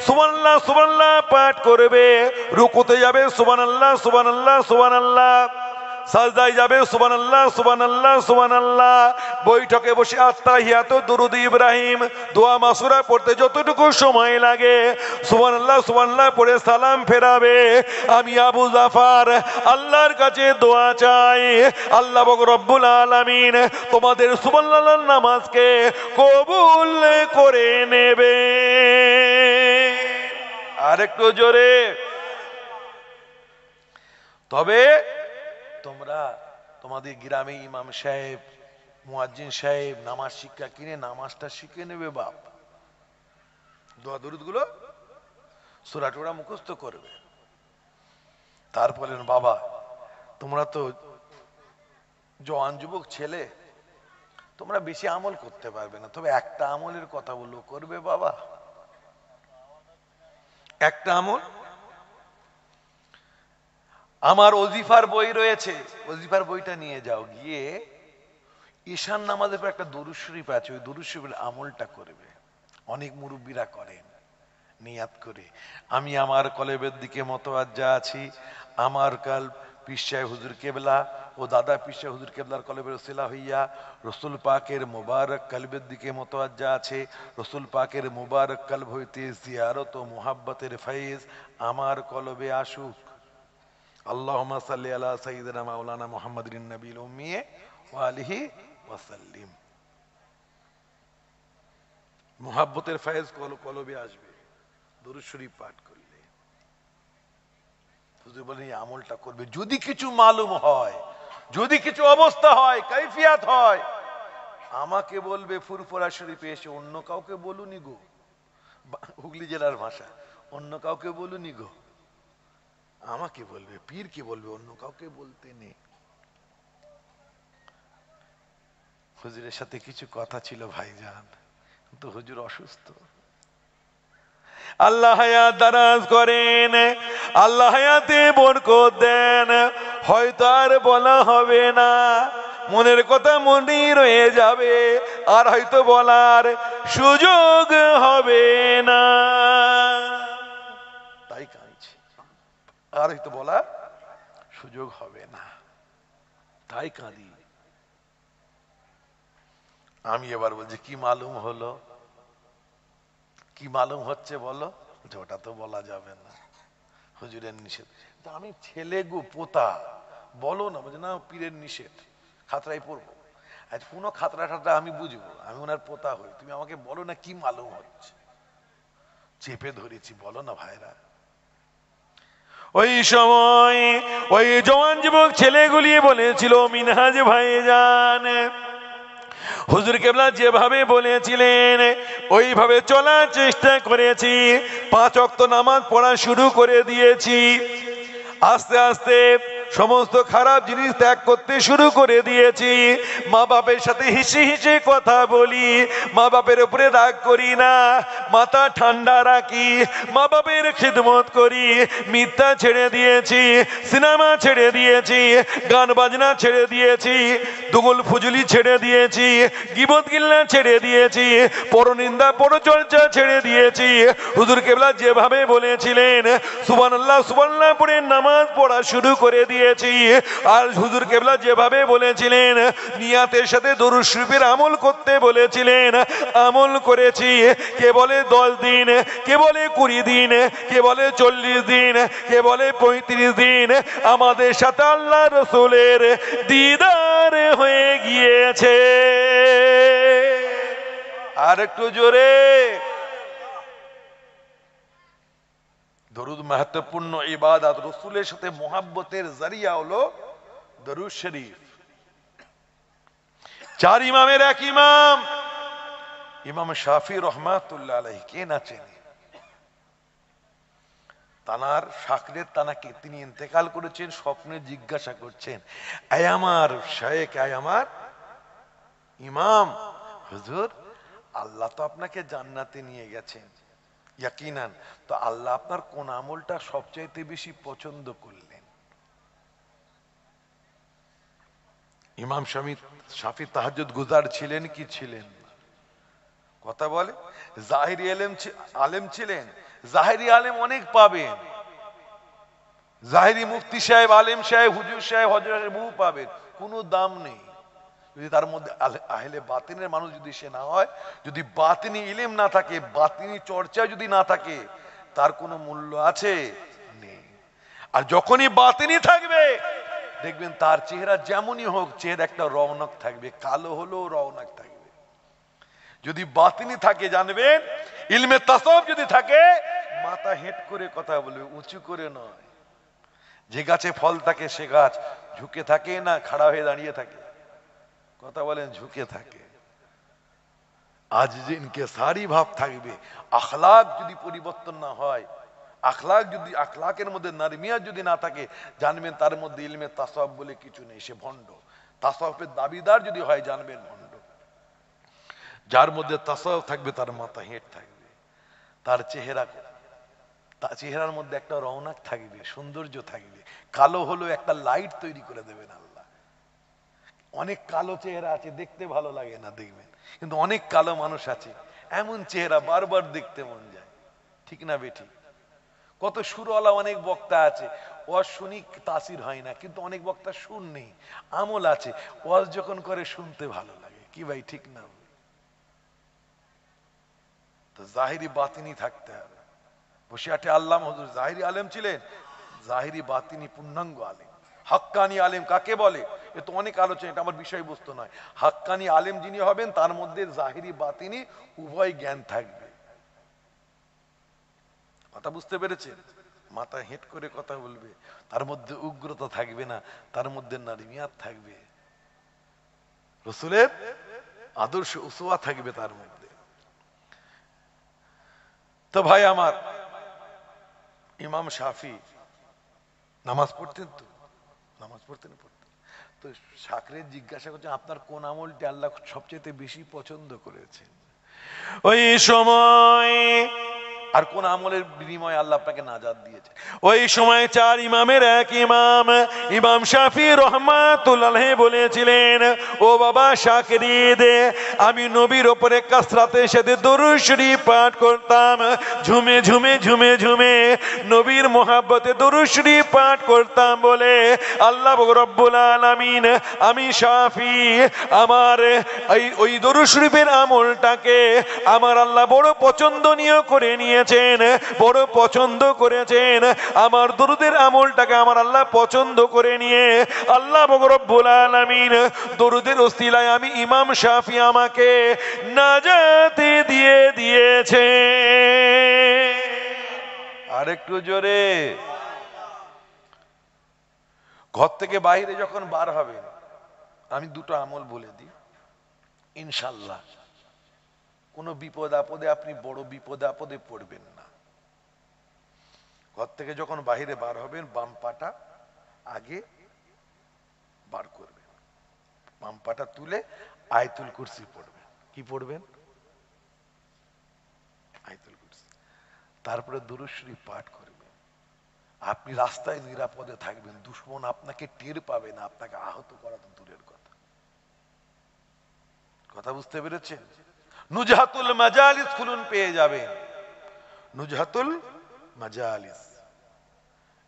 সুবহানাল্লাহ সুবহানাল্লাহ পাঠ করবে। রুকুতে যাবে সুবহানাল্লাহ সুবহানাল্লাহ সুবহানাল্লাহ, সাজদায় যাবে সুবহানাল্লাহ সুবহানাল্লাহ সুবহানাল্লাহ, বৈঠকে বসে আত্তাহিয়াত দুরূদ ইব্রাহিম দোয়া মাসুরা পড়তে যতটুকু সময় লাগে সুবহানাল্লাহ সুবহানাল্লাহ পড়ে সালাম ফেরাবে। আমি আবু জাফর আল্লাহর কাছে দোয়া চাই, আল্লাহ পাক রব্বুল আলামিন তোমাদের সুবহানাল্লাহ নামাজকে কবুল করে নেবে। আরেকটু জোরে। তবে তোমরা তোমাদের গ্রামে ইমাম সাহেব মুয়াজ্জিন সাহেব নামাজ শিক্ষা কিনে নামাজটা শিখে নেবে বাপ, দোয়া দরুদ গুলো সূরা টুরা মুখস্থ করবে। তারপরে বাবা তোমরা তো জওয়ান যুবক ছেলে, তোমরা বেশি আমল করতে পারবে না, তবে একটা আমলের কথা বলবো, করবে বাবা? একটা আমল, আমার ওজিফার বই রয়েছে, ওজিফার বইটা নিয়ে যাও, গিয়ে ঈশান নামাজের পর একটা দুরূদ শরীফ আছে, ওই দুরূদ শরীফের আমলটা করবে। অনেক মুরব্বীরা করেন নিয়াত করে, আমি আমার কলবের দিকে মতওয়াজ্জা আছি, আমার কাল পীর সাহেব হুজুর কেবলা ও দাদা পীর সাহেব হুজুর কেবলার কলবের ওসিলা হইয়া রসুল পাকের মুবারক কলবের দিকে মতওয়াজ্জা আছে, রসুল পাকের মুবারক কলব হইতে জিয়ারত ও মুহাব্বতের ফয়েজ আমার কলবে আসুক। আল্লাহুম্মা সাল্লি আলা সাইয়্যিদিনা মাওলানা মুহাম্মাদিন নবিয়্যিল উম্মি ওয়া আলিহি ওয়া সাল্লিম। মুহাব্বতের ফয়েজ কলবে আসবে দরুদ শরীফ পাঠ করলে। হুজুর বলেন এই আমলটা করবে, যদি কিছু মালুম হয়, যদি কিছু অবস্থা হয়, কাইফিয়াত হয়, আমাকে বলবে ফুরফুরা শরীফে এসে, অন্য কাউকে বলুনি গো, হুগলি জেলার ভাষা, অন্য কাউকে বলুনি গো, আমাকে বলবে, পীরকে বলবে, অন্য কাউকে বলতে নেই। হুজুরের সাথে কিছু কথা ছিল ভাইজান, কিন্তু হুজুর অসুস্থ, আল্লাহ হায়াত দারাজ করেন, আল্লাহ হায়াতে বরকত দেন, হয়তো আর বলা হবে না, মনের কথা মনেই রয়ে যাবে, আর হয়তো বলার সুযোগ হবে না, তাই কাঁদছি, আর হয়তো বলার সুযোগ হবে না, তাই কাঁদি। আমি এবার বলছি কি মালুম হলো, কি মালুম হচ্ছে বলো? ওটা তো বলা যাবে না, হুজুরের নিষেধ। আমি ছেলে গো পোতা, বলো না, বলছে না পীরের নিষেধ, খাতরাই পড়বো। আজ কোনো খাতরা ঠাতরা আমি বুঝবো, আমি ওনার পোতা হই, তুমি আমাকে বলো না কি মালুম হচ্ছে। চেপে ধরেছি, বলো না ভাইরা। ওই সময় ওই জওয়ান যুবক ছেলেগুলি বলেছিল, মিনহাজ ভাইজান হুজুর কেবলা যেভাবে বলেছিলেন ওইভাবে চলার চেষ্টা করেছি, 5 ওয়াক্ত নামাজ পড়া শুরু করে দিয়েছি, আস্তে আস্তে সমস্ত খারাপ জিনিস ত্যাগ করতে শুরু করে দিয়েছি, মা বাপের সাথে হেসে হেসে কথা বলি, মা বাপের উপরে রাগ করি না, মাথা ঠান্ডা রাখি, মা বাপের খিদমত করি, মিথ্যা ছেড়ে দিয়েছি, সিনেমা ছেড়ে দিয়েছি, গান বাজনা ছেড়ে দিয়েছি, দুগুল ফুজুলি ছেড়ে দিয়েছি, গীবত গিল্লা ছেড়ে দিয়েছি, পরনিন্দা পরচর্চা ছেড়ে দিয়েছি। হুজুর কেবলা যেভাবে বলেছিলেন সুবহানাল্লাহ সুবহানাল্লাহ পড়ে নামাজ পড়া শুরু করে দিয়েছি। আর হুজুর কেবলা যেভাবে বলেছিলেন নিয়াতের সাথে দরুদ শরীফের আমল করতে বলেছিলেন, আমল করেছি। কে বলে 10 দিন, কে বলে 20 দিন, কে বলে 40 দিন, কে বলে 35 দিন, আমাদের সাথে আল্লাহ রাসূলের দিদার হয়ে গিয়েছে। আর একটু জোরে, দরুদ महत्वपूर्ण ইবাদত, রাসূলের সাথে মোহাব্বতের জরিয়া হলো দরুদ শরীফ। চার ইমামের এক ইমাম ইমাম শাফি রহমাতুল্লাহ আলাইহি, কে না চেনে? তানার শাকরের তানাকে তিনি ইন্তেকাল করেছেন, স্বপ্নে জিজ্ঞাসা করছেন, আয় আমার শায়েখ, আয় আমার ইমাম, হুজুর আল্লাহ তো আপনাকে জান্নাতে নিয়ে গেছেন ইয়াকিনান, তো আল্লাহ আপনার কোন আমলটা সবচাইতে বেশি পছন্দ করলেন? ইমাম শাফি তাহাজ্জুদ গুজার ছিলেন কি ছিলেন? কথা বলে। জাহিরি আলেম ছিলেন। জাহিরি আলেম অনেক পাবেন, জাহিরি মুফতি সাহেব, আলেম সাহেব, হুজুর সাহেব, হযরত সাহেব বহু পাবেন, কোনো দাম নেই যদি তার মধ্যে আহলে বাতিনের মানুষ যদি সে না হয়, যদি বাতিনি ইলম না থাকে, বাতিনি চর্চা যদি না থাকে, তার কোনো মূল্য আছে? নেই। আর যখনই বাতিনি থাকবে দেখবেন তার চেহারা যেমনই হোক, চেহারা একটা রৌনক থাকবে, কালো হলেও রৌনক থাকবে। যদি বাতিনি থাকে জানবেন, ইলমে তাসাউফ যদি থাকে, মাথা হেঁট করে কথা বলবে, উঁচু করে নয়। যে গাছে ফল থাকে সে গাছ ঝুঁকে থাকে না খাড়া হয়ে দাঁড়িয়ে থাকে? কথা বলেন, ঝুঁকে থাকে। আজ জিনকে সারি ভাব থাকবে, আখলাক যদি পরিবর্তন না হয়, আখলাকের মধ্যে নারমিয়া যদি না থাকে, জানবেন তার মধ্যে ইলমে তাসাউফ বলে কিছু নেই, সে ভণ্ড। তাসাউফের দাবিদার যদি হয় জানবেন ভণ্ড। যার মধ্যে তাসাউফ থাকবে তার মাথা হেঁট থাকবে, তার চেহারার মধ্যে একটা রৌনক থাকবে, সৌন্দর্য থাকবে। কালো হলো একটা লাইট তৈরি করে দেবেন আল্লাহ। অনেক কালো চেহারা আছে, দেখতে ভালো লাগে না দেখবেন, কিন্তু অনেক কালো মানুষ আছে এমন চেহারা বারবার দেখতে মন যায়, ঠিক না বেঠিক? কত সুরওয়ালা অনেক বক্তা আছে, ওয়াজ শুনি তাসির হয় না, কিন্তু অনেক বক্তা সুর নেই, আমল আছে, ওয়াজ যখন করে শুনতে ভালো লাগে, কি ভাই ঠিক না? তো জাহিরি বাতিনি থাকতে হবে। বসিরহাটে আল্লামা হুজুর জাহিরি আলেম ছিলেন, জাহিরি বাতিনি পূর্ণাঙ্গ আলেম। হাক্কানি আলেম কাকে বলে? এ তো অনেক আলোচনা, এটা আমার বিষয়বস্তু নয়। হাক্কানি আলেম যিনি হবেন তার মধ্যে জাহিরি বাতিনি উভয় জ্ঞান থাকবে। কথা বুঝতে পেরেছেন? মাথা হেঁট করে কথা বলবে, তার মধ্যে উগ্রতা থাকবে না, তার মধ্যে নারমিয়াত থাকবে, রাসূলের আদর্শ উসওয়া থাকবে তার মধ্যে। তো ভাই আমার, ইমাম শাফি নামাজ পড়তেন তো, নামাজ পড়তেন। তো শাকরের জিজ্ঞাসা করছেন, আপনার কোন আমলটি আল্লাহ সবচেয়ে বেশি পছন্দ করেছেন? ওই সময় আর কোন আমলের বিনিময়ে আল্লাহ আপনাকে নাজাত দিয়েছে? ওই সময় চার ইমামের এক ইমাম ইমাম শাফি রহমাতুল্লাহ আলাইহি বলেছিলেন, ও বাবা শাকরিদ, আমি নবীর উপরে কাসরাতের সাথে দরুদ শরীফ পাঠ করতাম, ঝুমে ঝুমে ঝুমে ঝুমে নবীর মোহাব্বতে দরুদ শরীফ পাঠ করতাম বলে আল্লাহ রব্বুল আলামিন আমি শাফি আমার ওই দরুদ শরীফের আমলটাকে আমার আল্লাহ বড় পছন্দনীয় করে নিয়েছেন, বড় পছন্দ করেছেন। আমার দরুদের আমলটাকে আমার আল্লাহ পছন্দ করে নিয়ে আল্লাহ রব্বুল আলামিন দরুদের ওসিলায় আমি ইমাম শাফি আমাকে নাজাত দিয়ে দিয়েছে। আরেকটু জোরে। ঘর থেকে বাইরে যখন বার হবে, আমি দুটো আমল বলে দিই, ইনশাল্লাহ কোনো বিপদ আপদে আপনি বড় বিপদ আপদে পড়বেন না। ঘর থেকে যখন বাহিরে বার হবেন, বাম পাটা আগে বার করবেন, বাম পাটা তুলে আয়াতুল কুরসি পড়বেন। কি পড়বেন? আয়াতুল কুরসি। তারপরে দুরূদ শরীফ পাঠ করবেন। আপনি রাস্তায় নিরাপদে থাকবেন, দুশমন আপনাকে টের পাবে না, আপনাকে আহত করা তো দূরের কথা। কথা বুঝতে পেরেছেন? নুজহাতুল মাজালিস খুলুন পেয়ে যাবেন। নুজহাতুল মাজালিস,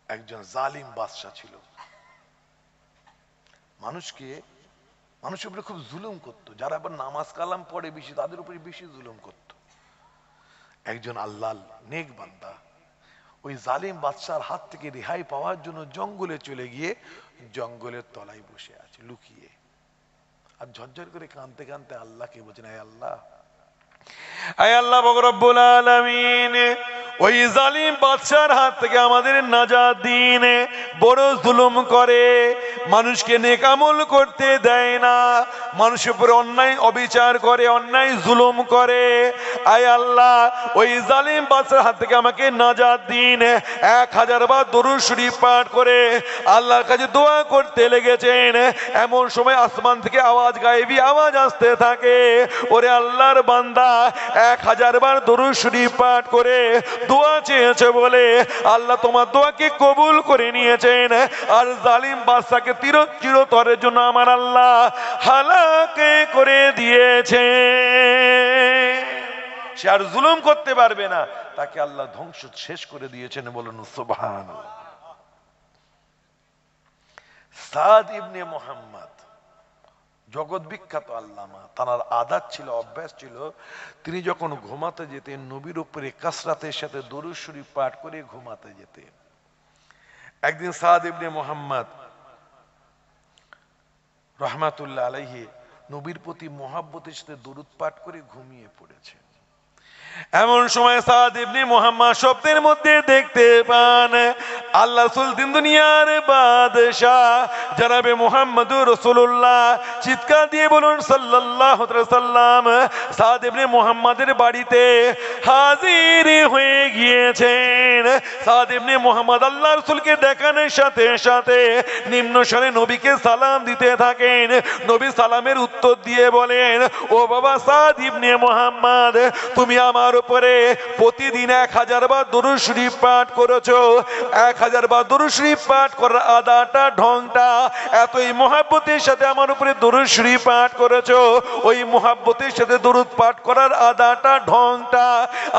একজন জালিম বাদশা ছিল, মানুষের উপরে খুব জুলুম করতো, যারা আবার নামাজ কালাম পড়ে বেশি তাদের উপরে বেশি জুলুম করত। একজন আল্লাহর নেক বান্দা ওই জালিম বাদশার হাত থেকে রেহাই পাওয়ার জন্য জঙ্গলে চলে গিয়ে জঙ্গলের তলায় বসে আছে লুকিয়ে, আর ঝরঝর করে কাঁদতে কাঁদতে আল্লাহকে বলছেন, আয় আল্লাহ, আয় আল্লাহ রব্বুল আলামিন, ওই জালিম বাদশার হাত থেকে আমাদের নাজাত দিন। বড় জুলুম করে, মানুষকে নেক আমল করতে দেয় না, মানুষের উপরে অন্যায় অবিচার করে, অন্যায় জুলুম করে। আয় আল্লাহ, ওই জালিম বাদশার হাত থেকে আমাকে নাজাত দিন। 1000 বার দরুদ শরীফ পাঠ করে আল্লাহর কাছে দোয়া করতে লেগেছেন। এমন সময় আসমান থেকে আওয়াজ, গায়েবী আওয়াজ আসতে থাকে, ওরে আল্লাহর বান্দা 1000 বার দরুদ শরীফ পাঠ করে দোয়া চেয়েছে বলে আল্লাহ তোমার দোয়াকে কবুল করে নিয়েছেন। আর জালিম বাদশাকে চিরতরের জন্য আমার আল্লাহ হালাকে করে দিয়েছে। সে আর জুলুম করতে পারবে না, তাকে আল্লাহ ধ্বংস শেষ করে দিয়েছেন। বলুন সুবহানাল্লাহ। সাদ ইবনে মুহাম্মদ জগৎ বিখ্যাত আল্লামা। তার আদত ছিল, অভ্যাস ছিল, তিনি যখন ঘুমাতে যেতেন নবীর উপরে কাসরাতের সাথে দরুদ শরীফ পাঠ করে ঘুমাতে যেতেন। একদিন সাদ ইবনে মুহাম্মদ রাহমাতুল্লাহ আলাইহি নবীর প্রতি মহব্বতের সাথে দরুদ পাঠ করে ঘুমিয়ে পড়েছে। এমন সময় সাদ ইবনে মুহাম্মদ স্বপ্নের মধ্যে দেখতে পান আল্লাহ রাসূল দিন দুনিয়ার বাদশাহ জনাবে মুহাম্মদুর রাসূলুল্লাহ, চিৎকার দিয়ে বলুন সাল্লাল্লাহু আলাইহি সাল্লাম, সাদ ইবনে মুহাম্মদের বাড়িতে হাজির হয়ে গিয়েছেন। সাদ ইবনে মুহাম্মদ আল্লাহ রাসূলকে দেখানোর সাথে সাথে নিম্ন স্বরে নবীকে সালাম দিতে থাকেন। নবী সালামের উত্তর দিয়ে বলেন, ও বাবা সাদ ইবনে মুহাম্মদ, তুমি আমার উপরে প্রতিদিন 1000 বার দরুদ শরীফ পাঠ করেছো। 1000 বার দরুদ শরীফ পাঠ করার আদাটা, ঢংটা, এতই মহব্বতের সাথে আমার উপরে দরুদ শরীফ পাঠ করেছো, ওই মহব্বতের সাথে দরুদ পাঠ করার আদাটা, ঢংটা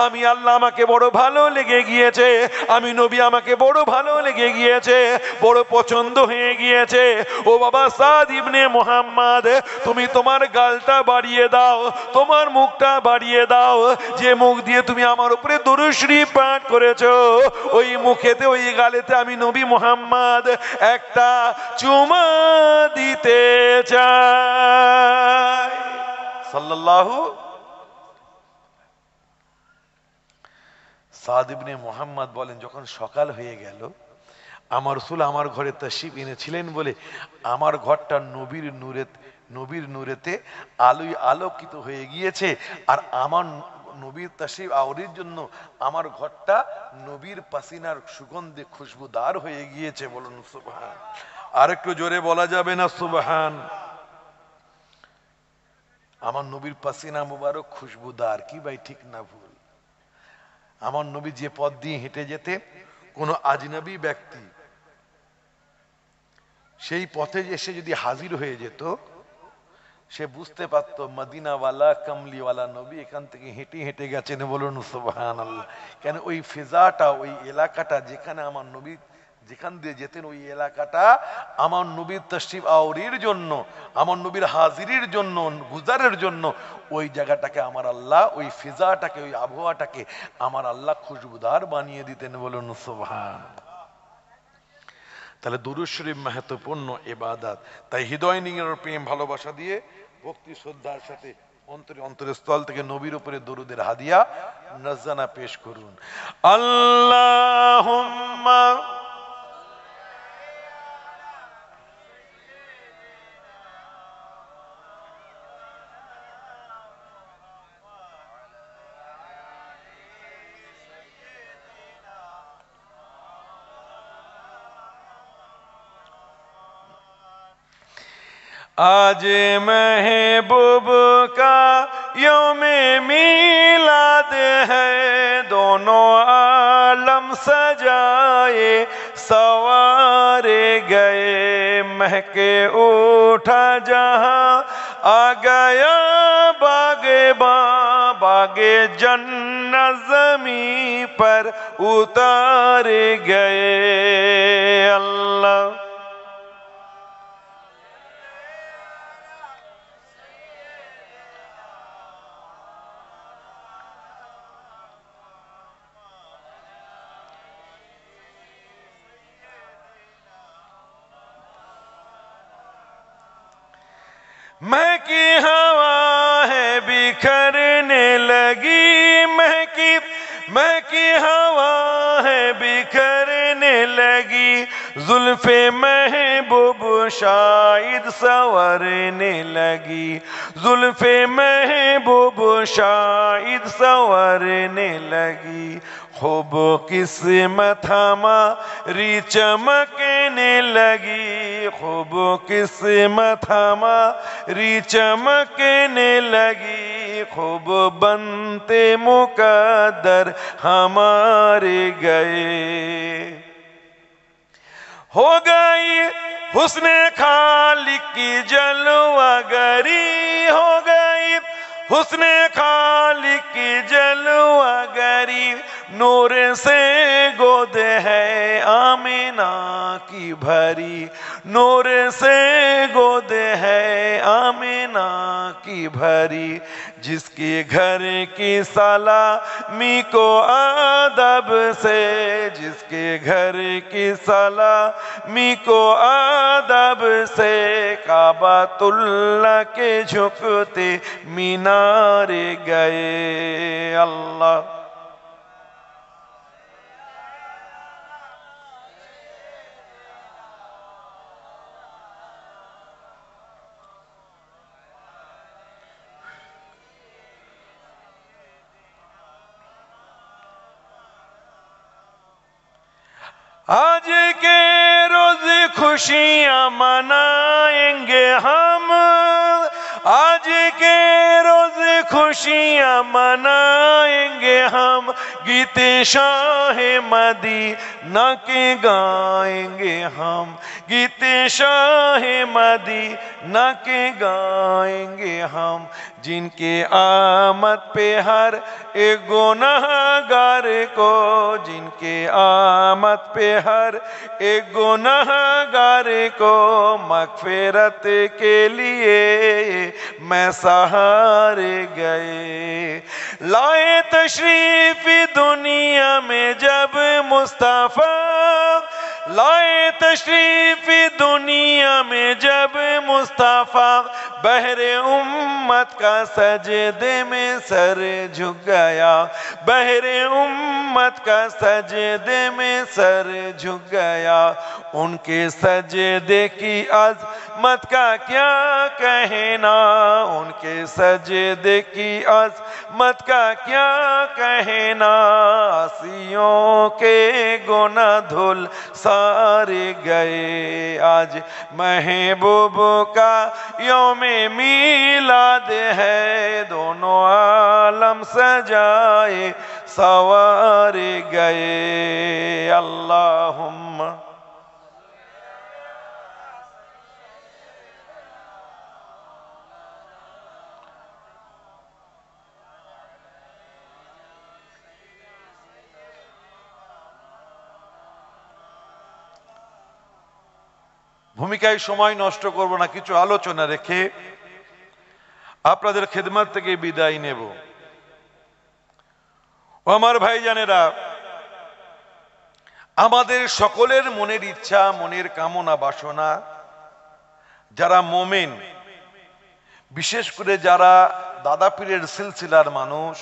আমি আল্লাহ আমাকে বড় ভালো লেগে গিয়েছে, আমি নবী আমাকে বড় ভালো লেগে গিয়েছে, বড় পছন্দ হয়ে গিয়েছে। ও বাবা সাদ ইবনে মুহাম্মদ, তুমি তোমার গালটা বাড়িয়ে দাও, তোমার মুখটা বাড়িয়ে দাও, যে মুখ দিয়ে তুমি আমার উপরে দরুদ শরীফ পাঠ করেছো, ওই মুখেতে, ওই গালেতে আমি নবী মুহাম্মদ একটা চুমা দিতে চাই। সাল্লাল্লাহু। সাদ ইবনে মুহাম্মদ বলেন, যখন সকাল হয়ে গেল, আমার রাসূল আমার ঘরে তাশরীফ এনেছিলেন বলে আমার ঘরটা নবীর নূরেতে আলোয় আলোকিত হয়ে গিয়েছে। আর আমার নবীর তাশরীফ আওরির জন্য আমার ঘরটা নবীর পাসিনার সুগন্ধে খুশবুদার হয়ে গিয়েছে। বলুন সুবহান। আর একটু জোরে বলা যাবে না সুবহান? আমার নবীর পাসিনা মুবারক খুশবুদার, কি ভাই ঠিক না ভুল? আমার নবী যে পথ দিয়ে হেঁটে যেতে, কোন আজনবী ব্যক্তি সেই পথে এসে যদি হাজির হয়ে যেত, সে বুঝতে পারতো মদিনাওয়ালা, কামলিওয়ালা নবী এখান থেকে হেঁটে হেঁটে গেছেন। বলুন সুবহানাল্লাহ। কেন ওই ফিজাটা, ওই এলাকাটা যেখানে আমার নবী যেখান দিয়ে যেতেন, ওই এলাকাটা আমার নবীর তাশরীফ আওরির জন্য, আমার নবীর হাজিরির জন্য, গুজারের জন্য, ওই জায়গাটাকে আমার আল্লাহ, ওই ফিজাটাকে, ওই আবহাওয়াটাকে আমার আল্লাহ খুশবুদার বানিয়ে দিতেন। বলুন সুবহান। তাহলে দুরূদ শরীফ महत्वपूर्ण ইবাদত। তাই হৃদয় নিংড়ানো প্রেম ভালোবাসা দিয়ে ভক্তি শ্রদ্ধার সাথে অন্তরে অন্তরস্থল থেকে নবীর উপরে দরুদের হাদিয়া নজরানা পেশ করুন। আল্লাহুম্মা आज महबूब का यौमे मिलाद है, दोनों आलम सजाए सवारे गए, महके उठा जहां आ गया बागे बागे जन्नत ज़मीं पर उतारे गए। अल्लाह महकी हवा है बिखरने लगी, महकी हवा जुल्फे महबूब शायद संवरने लगी, जुल्फे महबूब शायद संवरने लगी, खूब किस्मत हमारी चमकने लगी, खूब किस्मत हमारी चमकने लगी, खूब बनते मुकद्दर हमारे गए। हो गई हुस्ने खालिक की जलवागरी, हो गई हुस्ने खालिक की जलवागरी, नूर से गोद है आमिना की भरी, नूर से गोद है आमिना की भरी, जिसके घर की सलामी को अदब से, जिसके घर की सलामी को अदब से, काबातुल्लाह के झुकते मीनारे गए। अल्लाह आज के रोज खुशियां मनाएंगे हम, आज के रोज खुशियां मनाएंगे हम, गीते शाह मदीना के गाएंगे हम, गीते शाह मदीना के गाएंगे हम, जिनके आमद पे हर एक गुनहगार को, जिनके आमद पे हर एक गुनहगार को, मगफिरत के लिए मैं सहारे गए। लाए तशरीफ दुनिया में जब मुस्तफा, लाए तशरीफ दुनिया में जब मुस्तफा, बहरे उम्मत का सजदे में सर झुक गया, बहरे उम्मत का सजदे में सर झुक गया, उनके सजदे की अज़मत का क्या कहना, उनके सजदे की अज़मत का क्या कहना, आसियों के गुनाह धुल सारे गए। आज महबूब का यौमे मीलाद है, दोनों आलम सजाए सवारे गए। अल्लाहुम्मा ভূমিকায় সময় নষ্ট করব না, কিছু আলোচনা রেখে আপনাদের খেদমত থেকে বিদায় নেব। ও আমার ভাইজানেরা, আমাদের সকলের মনের ইচ্ছা, মনের কামনা বাসনা, যারা মোমেন, বিশেষ করে যারা দাদা পীরের সিলসিলার মানুষ,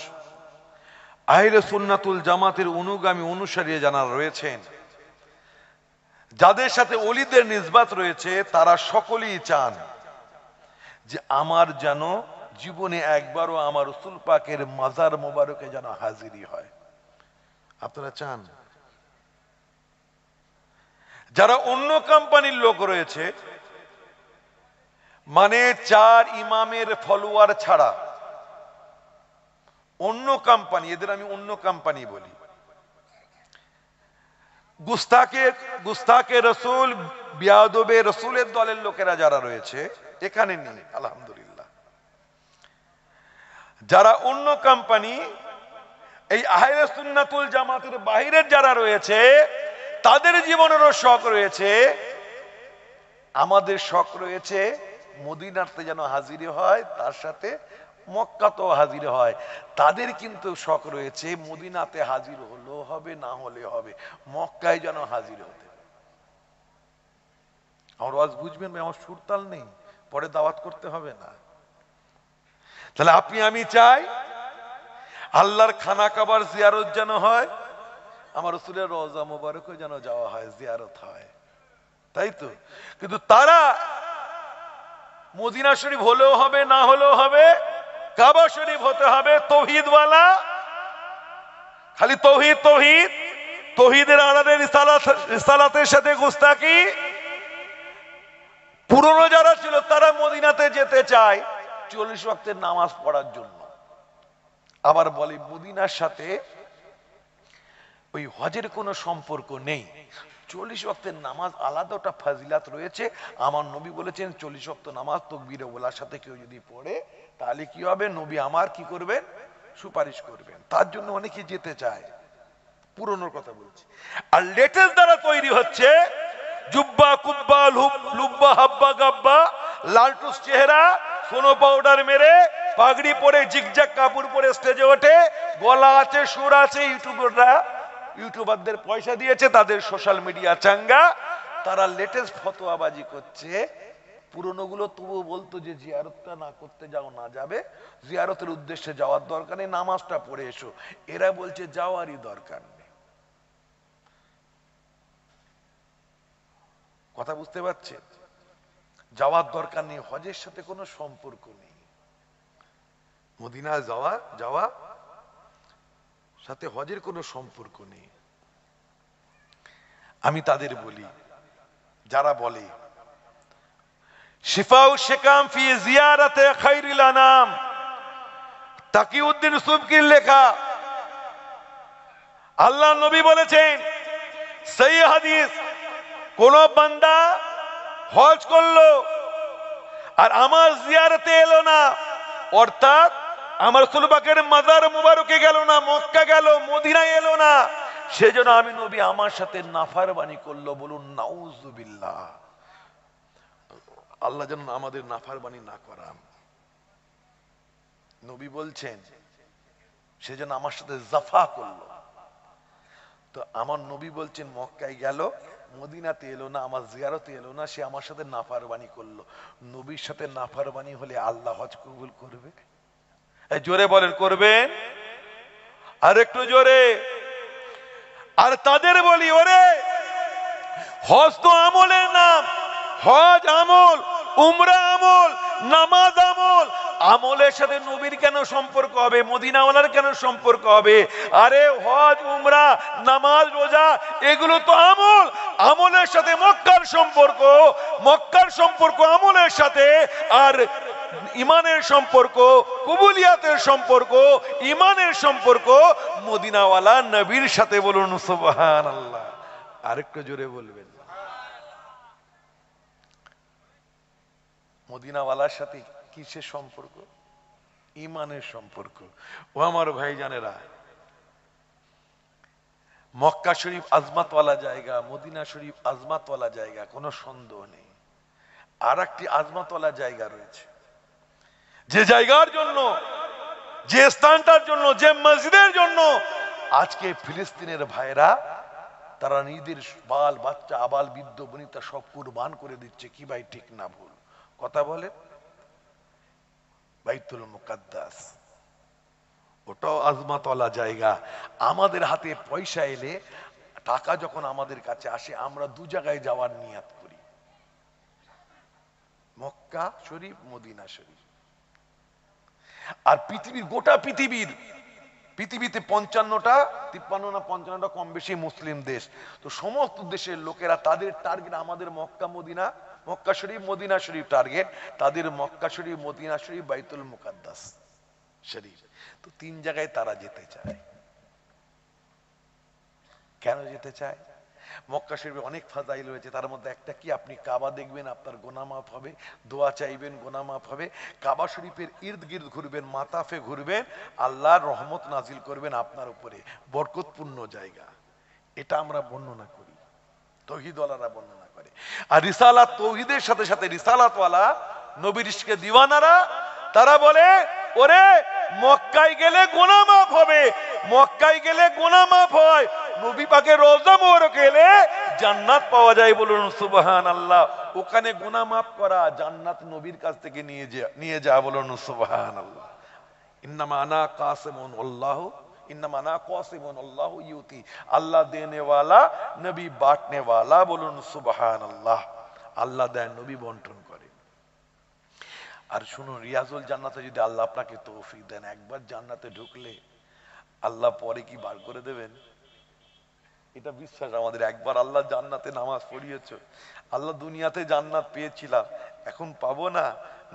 আহলে সুন্নাতুল জামাতের অনুগামী অনুসারী যারা রয়েছেন, যাদের সাথে ওলিদের নিসবত রয়েছে, তারা সকলেই চান যে আমার যেন জীবনে একবারও আমার রাসূল পাকের মাজার মোবারকে যেন হাজিরি হয়। আপনারা চান? যারা অন্য কোম্পানির লোক রয়েছে, মানে 4 ইমামের ফলোয়ার ছাড়া অন্য কোম্পানি, এদের আমি অন্য কোম্পানি বলি, গুস্তাকে রসুল, বিয়াদবে রসুলের দলের লোকেরা যারা রয়েছে এখানে নেই আলহামদুলিল্লাহ। যারা অন্য কোম্পানি, এই আহলে সুন্নাতুল জামাতের বাহিরের যারা রয়েছে, তাদের জীবনেরও শখ রয়েছে, আমাদের শখ রয়েছে মদিনাতে যেন হাজিরি হয়, তার সাথে মক্কাতেও হাজির হয়। তাদের কিন্তু শখ রয়েছে মদিনাতে হাজির হলেও হবে, না হলে হবে, মক্কায় যেন হাজির হতে। আমার ওয়াজ বুঝবেন ভাই, আমার সুরতাল নেই, পরে দাওয়াত করতে হবে না। তাহলে আপনি আমি চাই আল্লাহর খানা কাবার জিয়ারত যেন হয়, আমার রাসূলের রওজা মোবারকে যেন যাওয়া হয়, জিয়ারত হয়। তাই তো। কিন্তু তারা মদিনা শরীফ হলেও হবে, না হলেও হবে, কাবা শরীফ হতে হবে তৌহিদওয়ালা। খালি তৌহিদ তৌহিদ, তৌহিদের আড়ালে রিসালাতের সাথে গুস্তাকি। পুরনো যারা ছিল তারা মদিনাতে যেতে চায় 40 ওয়াক্তের নামাজ পড়ার জন্য। আবার বলে মদিনার সাথে ওই হজের কোনো সম্পর্ক নেই। 40 ওয়াক্তের নামাজ আলাদা, ওটা ফাজিলাত রয়েছে। আমার নবী বলেছেন 40 ওয়াক্ত নামাজ তাকবীরে ওলার সাথে কেউ যদি পড়ে তাহলে কি হবে, নবী আমার কি করবেন, সুপারিশ করবেন। তার জন্য অনেকে যেতে চায়। পুরনোর কথা বলছি। আর লেটেস্ট দ্বারা তৈরি হচ্ছে জুব্বা কুব্বা লুব্বা হাব্বা গাব্বা, লালটুস চেহারা, সোনো পাউডার মেরে, পাগড়ি পরে, জিগজাগ কাপড় পরে স্টেজে ওঠে, গলা আছে, সুর আছে। ইউটিউবারদের পয়সা দিয়েছে, তাদের সোশ্যাল মিডিয়া চাঙ্গা, তারা লেটেস্ট ফতোয়াবাজি করছে। পুরনো গুলো তবুও বলতো যে জিয়ারতটা না করতে যাও, না যাবে, জিয়ারতের উদ্দেশ্যে যাওয়ার দরকার নেই, নামাজটা পড়ে এসো। এরা বলছে যাওয়ারই দরকার নেই। কথা বুঝতে পারছে? যাওয়ার দরকার নেই, হজের সাথে কোনো সম্পর্ক নেই। মদিনা যাওয়া সাথে হজের কোনো সম্পর্ক নেই। আমি তাদের বলি, যারা বলে শিফাউ শিকাম ফি জিয়ারাতে খায়রিল আনাম, তাকিউদ্দিন সুবকির লেখা। আল্লাহ নবী বলেছেন, সহি হাদিস, কোন বান্দা হজ করলো আর আমার জিয়ারতে এলো না, অর্থাৎ আমার রাসূল পাকের মাজার মুবারকে গেল না, মক্কা গেল, মদিনায় এলো না, সেজন্য আমি নবী আমার সাথে নাফরমানি করলো। বলুন নাউজুবিল্লাহ। আল্লাহ যেন আমাদের নাফরমানি না করান। নবী বলছেন সেজন্য আমার সাথে জাফা করলো। তো আমার নবী বলছেন মক্কায় গেল, মদিনাতে এলো না, আমার জিয়ারতে এলো না, সে আমার সাথে নাফরমানি করলো। নবীর সাথে নাফরমানি হলে আল্লাহ হজ কবুল করবে? জোরে বলেন করবেন? আর একটু জোরে। আর তাদের বলি, ওরে হজ তো আমলের নাম, হজ আমল, উমরা আমল, নামাজ আমল, আমলের সাথে নবীর কেন সম্পর্ক হবে, মদিনাওয়ালার কেন সম্পর্ক হবে? আরে হজ, উমরা, নামাজ, রোজা এগুলো তো আমল, আমলের সাথে মক্কার সম্পর্ক, মক্কার সম্পর্ক আমলের সাথে, আর ইমানের সম্পর্ক, কবুলিয়াতের সম্পর্ক, ইমানের সম্পর্ক মদিনাওয়ালা নবীর সাথে। বলুন সুবহানাল্লাহ। আরেকটু জোরে বলবেন। মদিনাওয়ালার সাথে কিসের সম্পর্ক? ইমানের সম্পর্ক। ও আমার ভাইজানেরা, মক্কা শরীফ আজমাতওয়ালা জায়গা, মদিনা শরীফ আজমাতওয়ালা জায়গা, কোনো সন্দেহ নেই। আর একটি আজমাতওয়ালা জায়গা রয়েছে, যে জায়গার জন্য, যে স্থানটার জন্য, যে মসজিদের জন্য আজকে ফিলিস্তিনের ভাইরা তারা নিজেদের বাল বাচ্চা, আবাল বৃদ্ধ বনিতা সব কুরবান করে দিচ্ছে। কি ভাই ঠিক না ভুল কথা বলে? বাইতুল মুকাদ্দাস, ওটাও আজমাতওয়ালা জায়গা। আমাদের হাতে পয়সা এলে, টাকা যখন আমাদের কাছে আসে, আমরা দু জায়গায় যাওয়ার নিয়াত করি, মক্কা শরীফ, মদিনা শরীফ। আর পৃথিবীর, গোটা পৃথিবীতে 55টা, 53 না 55টা কম বেশি মুসলিম দেশ। তো সমস্ত দেশের লোকেরা তাদের টার্গেট আমাদের মক্কা মদিনা, মক্কা শরীফ মদিনা শরীফ টার্গেট, তাদের মক্কা শরীফ মদিনা শরীফ বাইতুল মুকাদ্দাস শরীফ। তো 3 জায়গায় তারা যেতে চায়। কেন যেতে চায়? মক্কা শরীফে অনেক ফাজাইল রয়েছে, তার মধ্যে একটা কি, আপনি কাবা দেখবেন, আপনার গুনাহ মাফ হবে, দোয়া চাইবেন, গুনাহ মাফ হবে। কাবা শরীফের ইর্দ গির্দ ঘুরবেন, মাতাফে ঘুরবেন, আল্লাহর রহমত নাজিল করবেন আপনার উপরে, বরকতপূর্ণ জায়গা। এটা আমরা বর্ণনা করি, তৌহিদওয়ালারা বর্ণনা করে। আর রিসালাত, তৌহিদের সাথে সাথে রিসালাতওয়ালা নবীর ইশকে দিওয়ানারা তারা বলে, ওরে মক্কায় গেলে গুনাহ মাফ হবে, মক্কায় গেলে গুনাহ মাফ হয়, নবী পাকের রওজা মোবারকে এলে জান্নাত পাওয়া যায়। বলুন সুবহানাল্লাহ। ওখানে গুনাহ মাফ করা, জান্নাত নবীর কাছ থেকে নিয়ে যা। বলুন সুবহানাল্লাহ। ইন্নামা আনা কাসিমুন আল্লাহু ইন্নামা আনা কাসিমুন আল্লাহু ইউতি, আল্লাহ দেনে ওয়ালা, নবী বাঁটনে ওয়ালা। বলুন সুবহানাল্লাহ। আল্লাহ দেন, নবী বন্টন করেন। আর শুনুন, রিয়াজুল জান্নাতে যদি আল্লাহ আপনাকে তৌফিক দেন, একবার জান্নাতে ঢুকলে আল্লাহ পরে কি বার করে দেবেন? এটা বিশ্বাস আমাদের। একবার আল্লাহ জান্নাতে নামাজ পড়িয়েছ, আল্লাহ দুনিয়াতে জান্নাত পেয়েছিলাম, এখন পাবো না,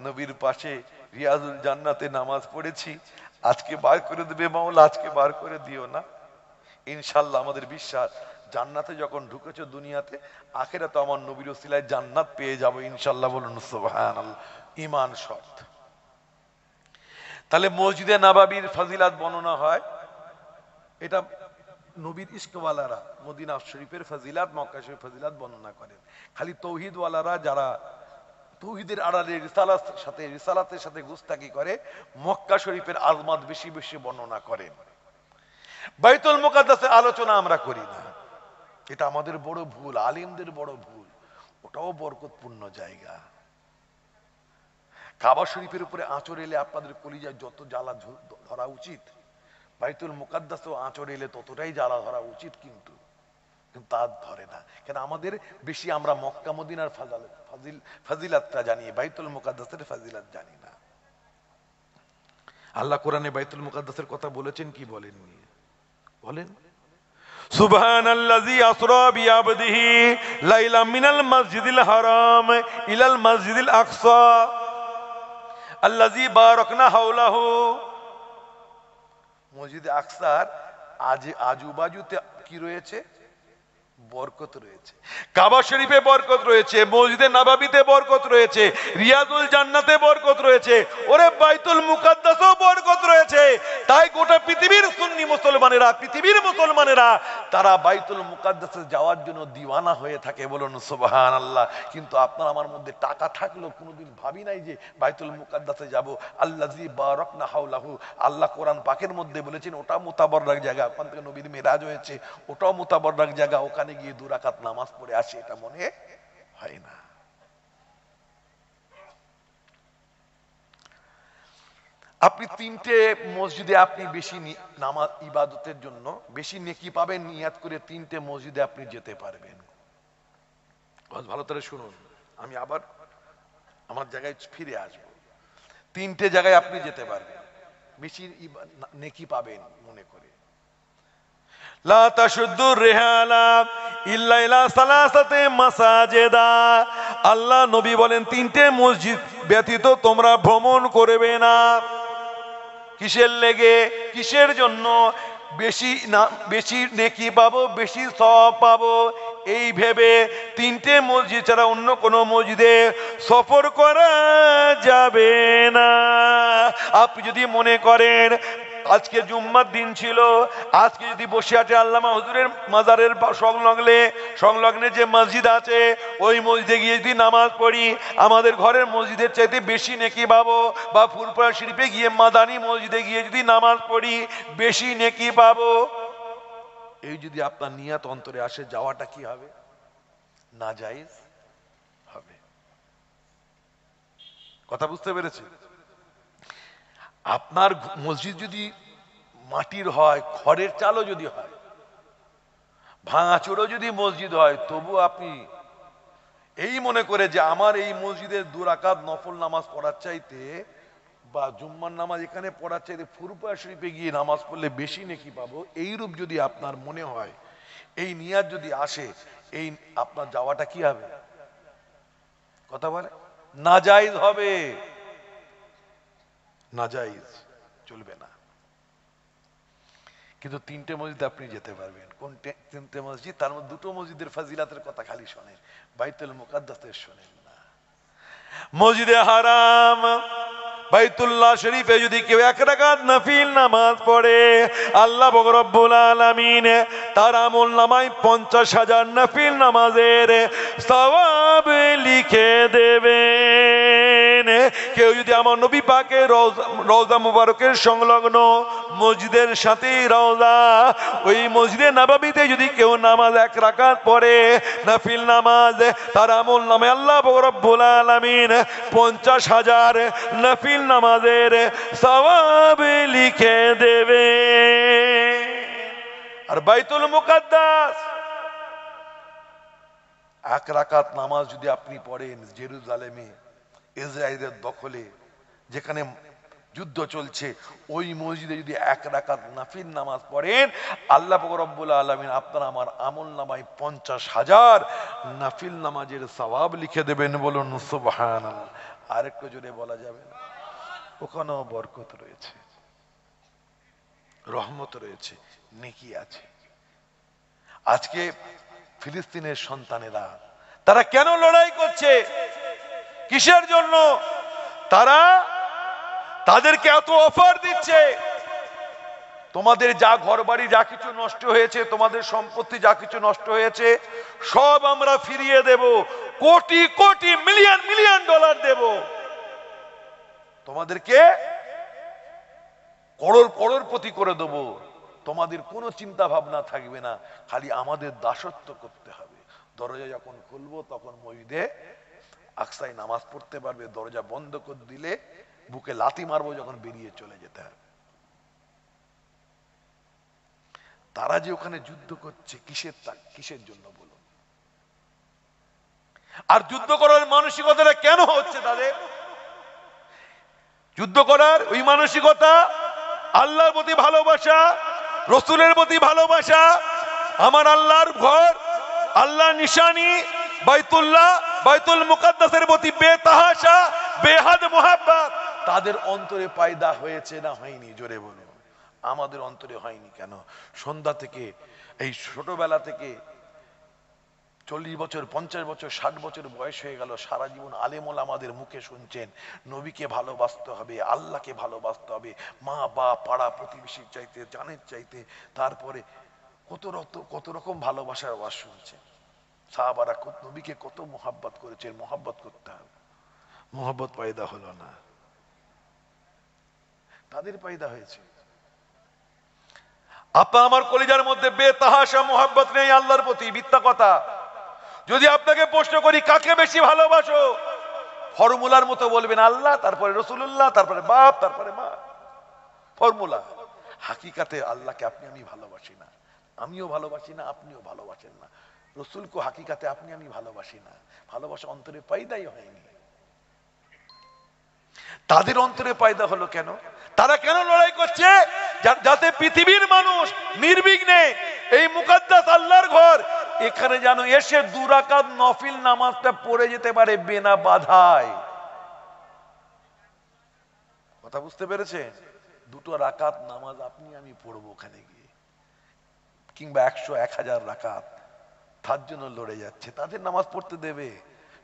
নবীর পাশে রিয়াজুল জান্নাতে নামাজ পড়েছি, আজকে বার করে দেবে মাওলা, আজকে বার করে দিও না। ইনশাল্লাহ আমাদের বিশ্বাস, জান্নাতে যখন ঢুকেছো দুনিয়াতে, আখেরাতে আমার নবীর ওসিলায় জান্নাত পেয়ে যাবো ইনশাল্লাহ। বলুন সুবহানাল্লাহ। ঈমান শর্ত। তাহলে মসজিদে নববীর ফজিলাত বর্ণনা হয়, এটা নবীর ইশকওয়ালারা মদিনা শরীফের ফজিলাত, মক্কা শরীফের ফজিলাত বর্ণনা করেন। খালি তৌহিদওয়ালারা যারা তৌহিদের আড়ালে রিসালাতের সাথে গুস্তাকি করে, মক্কা শরীফের আজমাত বেশি বেশি বর্ণনা করেন। বাইতুল মুকাদ্দাসের আলোচনা আমরা করি না, এটা আমাদের বড় ভুল, আলিমদের বড় ভুল। ওটাও বরকতপূর্ণ জায়গা। কাবা শরীফের উপরে আঁচড় এলে আপনাদের কলিজায় যত জ্বালা ধরা উচিত, বাইতুল মুকাদ্দাসেও আঁচড় এলে ততটাই জ্বালা ধরা উচিত, কিন্তু তা ধরে না। কেন? আমাদের বেশি আমরা মক্কা মদিনার ফাজিলাতটা জানি, বাইতুল মুকাদ্দাসের ফাজিলাত জানি না। আল্লাহ কোরআনে বাইতুল মুকাদ্দাসের কথা বলেছেন কি বলেননি? বলেন, সুবহানাল্লাযী আসরা বিআবদিহি লাইলাম মিনাল মাসজিদিল হারাম ইলাল মাসজিদিল আকসা আল্লাযী বারাকনা হাওলাহু। মসজিদে আকসার আজুবাজুতে কি রয়েছে? বরকত রয়েছে। কাবা শরীফে বরকত রয়েছে, মসজিদে নববীতে বরকত রয়েছে, রিয়াজুল জান্নাতে বরকত রয়েছে, ওরে বাইতুল মুকাদ্দাসেও বরকত রয়েছে। তাই গোটা পৃথিবীর সুন্নি মুসলমানেরা, পৃথিবীর মুসলমানেরা তারা বাইতুল মুকাদ্দাসে যাওয়ার জন্য দিওয়ানা হয়ে থাকে। বলুন সুবহানাল্লাহ। কিন্তু আপনার আমার মধ্যে টাকা থাকলেও কোনোদিন ভাবি নাই যে বাইতুল মুকাদ্দাসে যাব। আল্লাযী বারাকনা হাওলাহু, আল্লাহ কোরআন পাকের মধ্যে বলেছেন ওটা মুতাবাররাক জায়গা, ওখান থেকে নবীর মেরাজ হয়েছে, ওটাও মুতাবাররাক জায়গা, ওখানে গিয়ে 2 রাকাত নামাজ পড়ে আসে, এটা মনে হয় না। আপনি 3টে মসজিদে আপনি বেশি নামাজ ইবাদতের জন্য বেশি নেকি পাবেন, নিয়াত করে 3টে মসজিদে আপনি যেতে পারবেন। ভালো করে শুনুন, আমি আবার আমার জায়গায় ফিরে আসবো। 3টে জায়গায় আপনি যেতে পারবেন, বেশি নেকি পাবেন মনে করে। লা তাশুদ্দুর রিহালা ইল্লা ইলা সালাসাতি মাসাজিদা। আল্লাহ নবী বলেন 3টে মসজিদ ব্যতীত তোমরা ভ্রমণ করবে না। কিসের লেগে? কিসের জন্য? বেশি নেকি পাবো, বেশি সওয়াব পাবো, এই ভেবে 3টে মসজিদ ছাড়া অন্য কোনো মসজিদে সফর করা যাবে না। আপনি যদি মনে করেন আজকে জুম্মার দিন ছিল, আজকে যদি বসে আছে আল্লামা হুজুরের মাজারের সংলগ্নে যে মসজিদ আছে, ওই মসজিদে গিয়ে যদি নামাজ পড়ি আমাদের ঘরের মসজিদের চাইতে বেশি নেকি পাবো, বা ফুরফুরা শরীফে গিয়ে মাদানী মসজিদে গিয়ে যদি নামাজ পড়ি বেশি নেকি পাবো, এই যদি আপনার নিয়ত অন্তরে আসে, যাওয়াটা কি হবে? নাজায়েজ হবে। কথা বুঝতে পেরেছি? আপনার মসজিদ যদি মাটির হয়, খড়ের চালও যদি হয়, ভাঙাচোরও যদি মসজিদ হয়, তবু আপনি এই মনে করে যে আমার এই মসজিদের 2 রাকাত নফল নামাজ পড়ার চাইতে বা জুম্মার নামাজ এখানে পড়ার চাইতে ফুরফুরা শরীফে গিয়ে নামাজ পড়লে বেশি নেকি পাবো, এইরূপ যদি আপনার মনে হয়, এই নিয়াত যদি আসে, এই আপনার যাওয়াটা কি হবে? কথা বলে নাজায়েজ হবে, নাজায়েজ চলবে না। কিন্তু 3টে মসজিদে আপনি যেতে পারবেন। কোন 3টে মসজিদ? তার মধ্যে 2টো মসজিদের ফাজিলাতের কথা খালি শোনেন, বাইতুল মুকাদ্দাসের শোনেন না। মসজিদে হারাম বাইতুল্লাহ শরীফে যদি কেউ 1 রাকাত নফিল নামাজ পড়ে, আল্লাহ রব্বুল আলামিন তার আমলনামায় 50,000 নফিল নামাজের সওয়াব লিখে দেবেন। কেউ যদি আমার নবী পাকের রওজা মুবারকের সংলগ্ন মসজিদের সাথে রওজা, ওই মসজিদে নববীতে যদি কেউ নামাজ 1 রাকাত পড়ে নফিল নামাজ, তার আমলনামায় আল্লাহ রব্বুল আলামিন 50,000 নফিল নামাজের সওয়াব লিখে দেবে। আর বাইতুল মুকাদ্দাস। এক রাকাত নামাজ যদি আপনি পড়েন জেরুজালেমে, ইসরায়েলের দখলে যেখানে যুদ্ধ চলছে, ওই মসজিদে যদি এক রাকাত নাফিল নামাজ পড়েন, আল্লাহ পাক রব্বুল আলামিন আপনার আমার আমলনামায় 50,000 নাফিল নামাজের সওয়াব লিখে দেবেন। বলুন সুবহানাল্লাহ। আরেকটু জোরে বলা যাবে না? ওখানেও বরকত রয়েছে, রহমত রয়েছে, নেকি আছে। আজকে ফিলিস্তিনের সন্তানেরা তারা কেন লড়াই করছে? কিসের জন্য? তারা তাদেরকে এত অফার দিচ্ছে, তোমাদের যা ঘরবাড়ি যা কিছু নষ্ট হয়েছে, তোমাদের সম্পত্তি যা কিছু নষ্ট হয়েছে, সব আমরা ফিরিয়ে দেব, crore crore million million dollar দেব, তোমাদেরকে করোড়পতি করে দেব, তোমাদের কোনো চিন্তা ভাবনা থাকবে না, খালি আমাদের দাসত্ব করতে হবে। দরজা যখন খুলবো তখন মসজিদে আকসায় নামাজ পড়তে পারবে, দরজা বন্ধ করে দিলে বুকে লাথি মারবো যখন বেরিয়ে চলে যেতে হবে। তারা যে ওখানে যুদ্ধ করছে কিসের জন্য বলুন? আর যুদ্ধ করার মানসিকতাটা কেন হচ্ছে তাদের? যুদ্ধ করার ওই মানসিকতা আল্লাহর প্রতি ভালোবাসা, রসুলের প্রতি ভালোবাসা, আমার আল্লাহর ঘর, আল্লাহ নিশানি বাইতুল্লাহ, বাইতুল মুকাদ্দাসের প্রতি বেতাহাশা, বেহাদ মোহাব্বত তাদের অন্তরে পয়দা হয়েছে না হয়নি? জোরে বলুন। আমাদের অন্তরে হয়নি কেন? সন্ধ্যা থেকে, এই ছোটবেলা থেকে 40 বছর 50 বছর 60 বছর বয়স হয়ে গেল, সারা জীবন আলেম ওলামাদের মুখে শুনছেন নবীকে ভালোবাসতে হবে, আল্লাহকে ভালোবাসতে হবে, মা বাপ পাড়া প্রতিবেশীর চাইতে, জানের চাইতে, তারপরে কত রকম ভালোবাসার আওয়াজ শুনছেন। সাহাবারা নবীকে কত মোহাব্বত করেছেন, মোহাব্বত করতে হবে, মোহাব্বত পয়দা হলো না, তাদের পয়দা হয়েছে। আপনার আমার কলিজার মধ্যে বেতাহাশা মোহাব্বত নেই আল্লাহর প্রতি, মিথ্যা কথা। যদি আপনাকে প্রশ্ন করি কাকে বেশি ভালোবাসো, ফর্মুলার মতো বলবেন আল্লাহ, তারপরে রাসূলুল্লাহ, তারপরে বাপ, তারপরে মা, ফর্মুলা। হাকিকাতে আল্লাহকে আপনি আমি ভালোবাসি না, আমিও ভালোবাসি না, আপনিও ভালোবাসেন না। রসুলকে হাকিকাতে আপনি আমি ভালোবাসি না, ভালোবাসা অন্তরে পয়দাই হয়নি। তাদের অন্তরে পয়দা হলো কেন? তারা কেন লড়াই করছে? যাতে পৃথিবীর মানুষ নির্বিঘ্নে এই মুকাদ্দাস আল্লাহর ঘর এখানে যেন এসে 2 রাকাত নফিল নামাজটা পড়ে যেতে পারে বিনা বাধায়। কথা বুঝতে পেরেছেন? 2 রাকাত নামাজ আপনি আমি পড়বো ওখানে গিয়ে, কিংবা 100 1000 রাকাত, তার জন্য লড়ে যাচ্ছে। তাদের নামাজ পড়তে দেবে,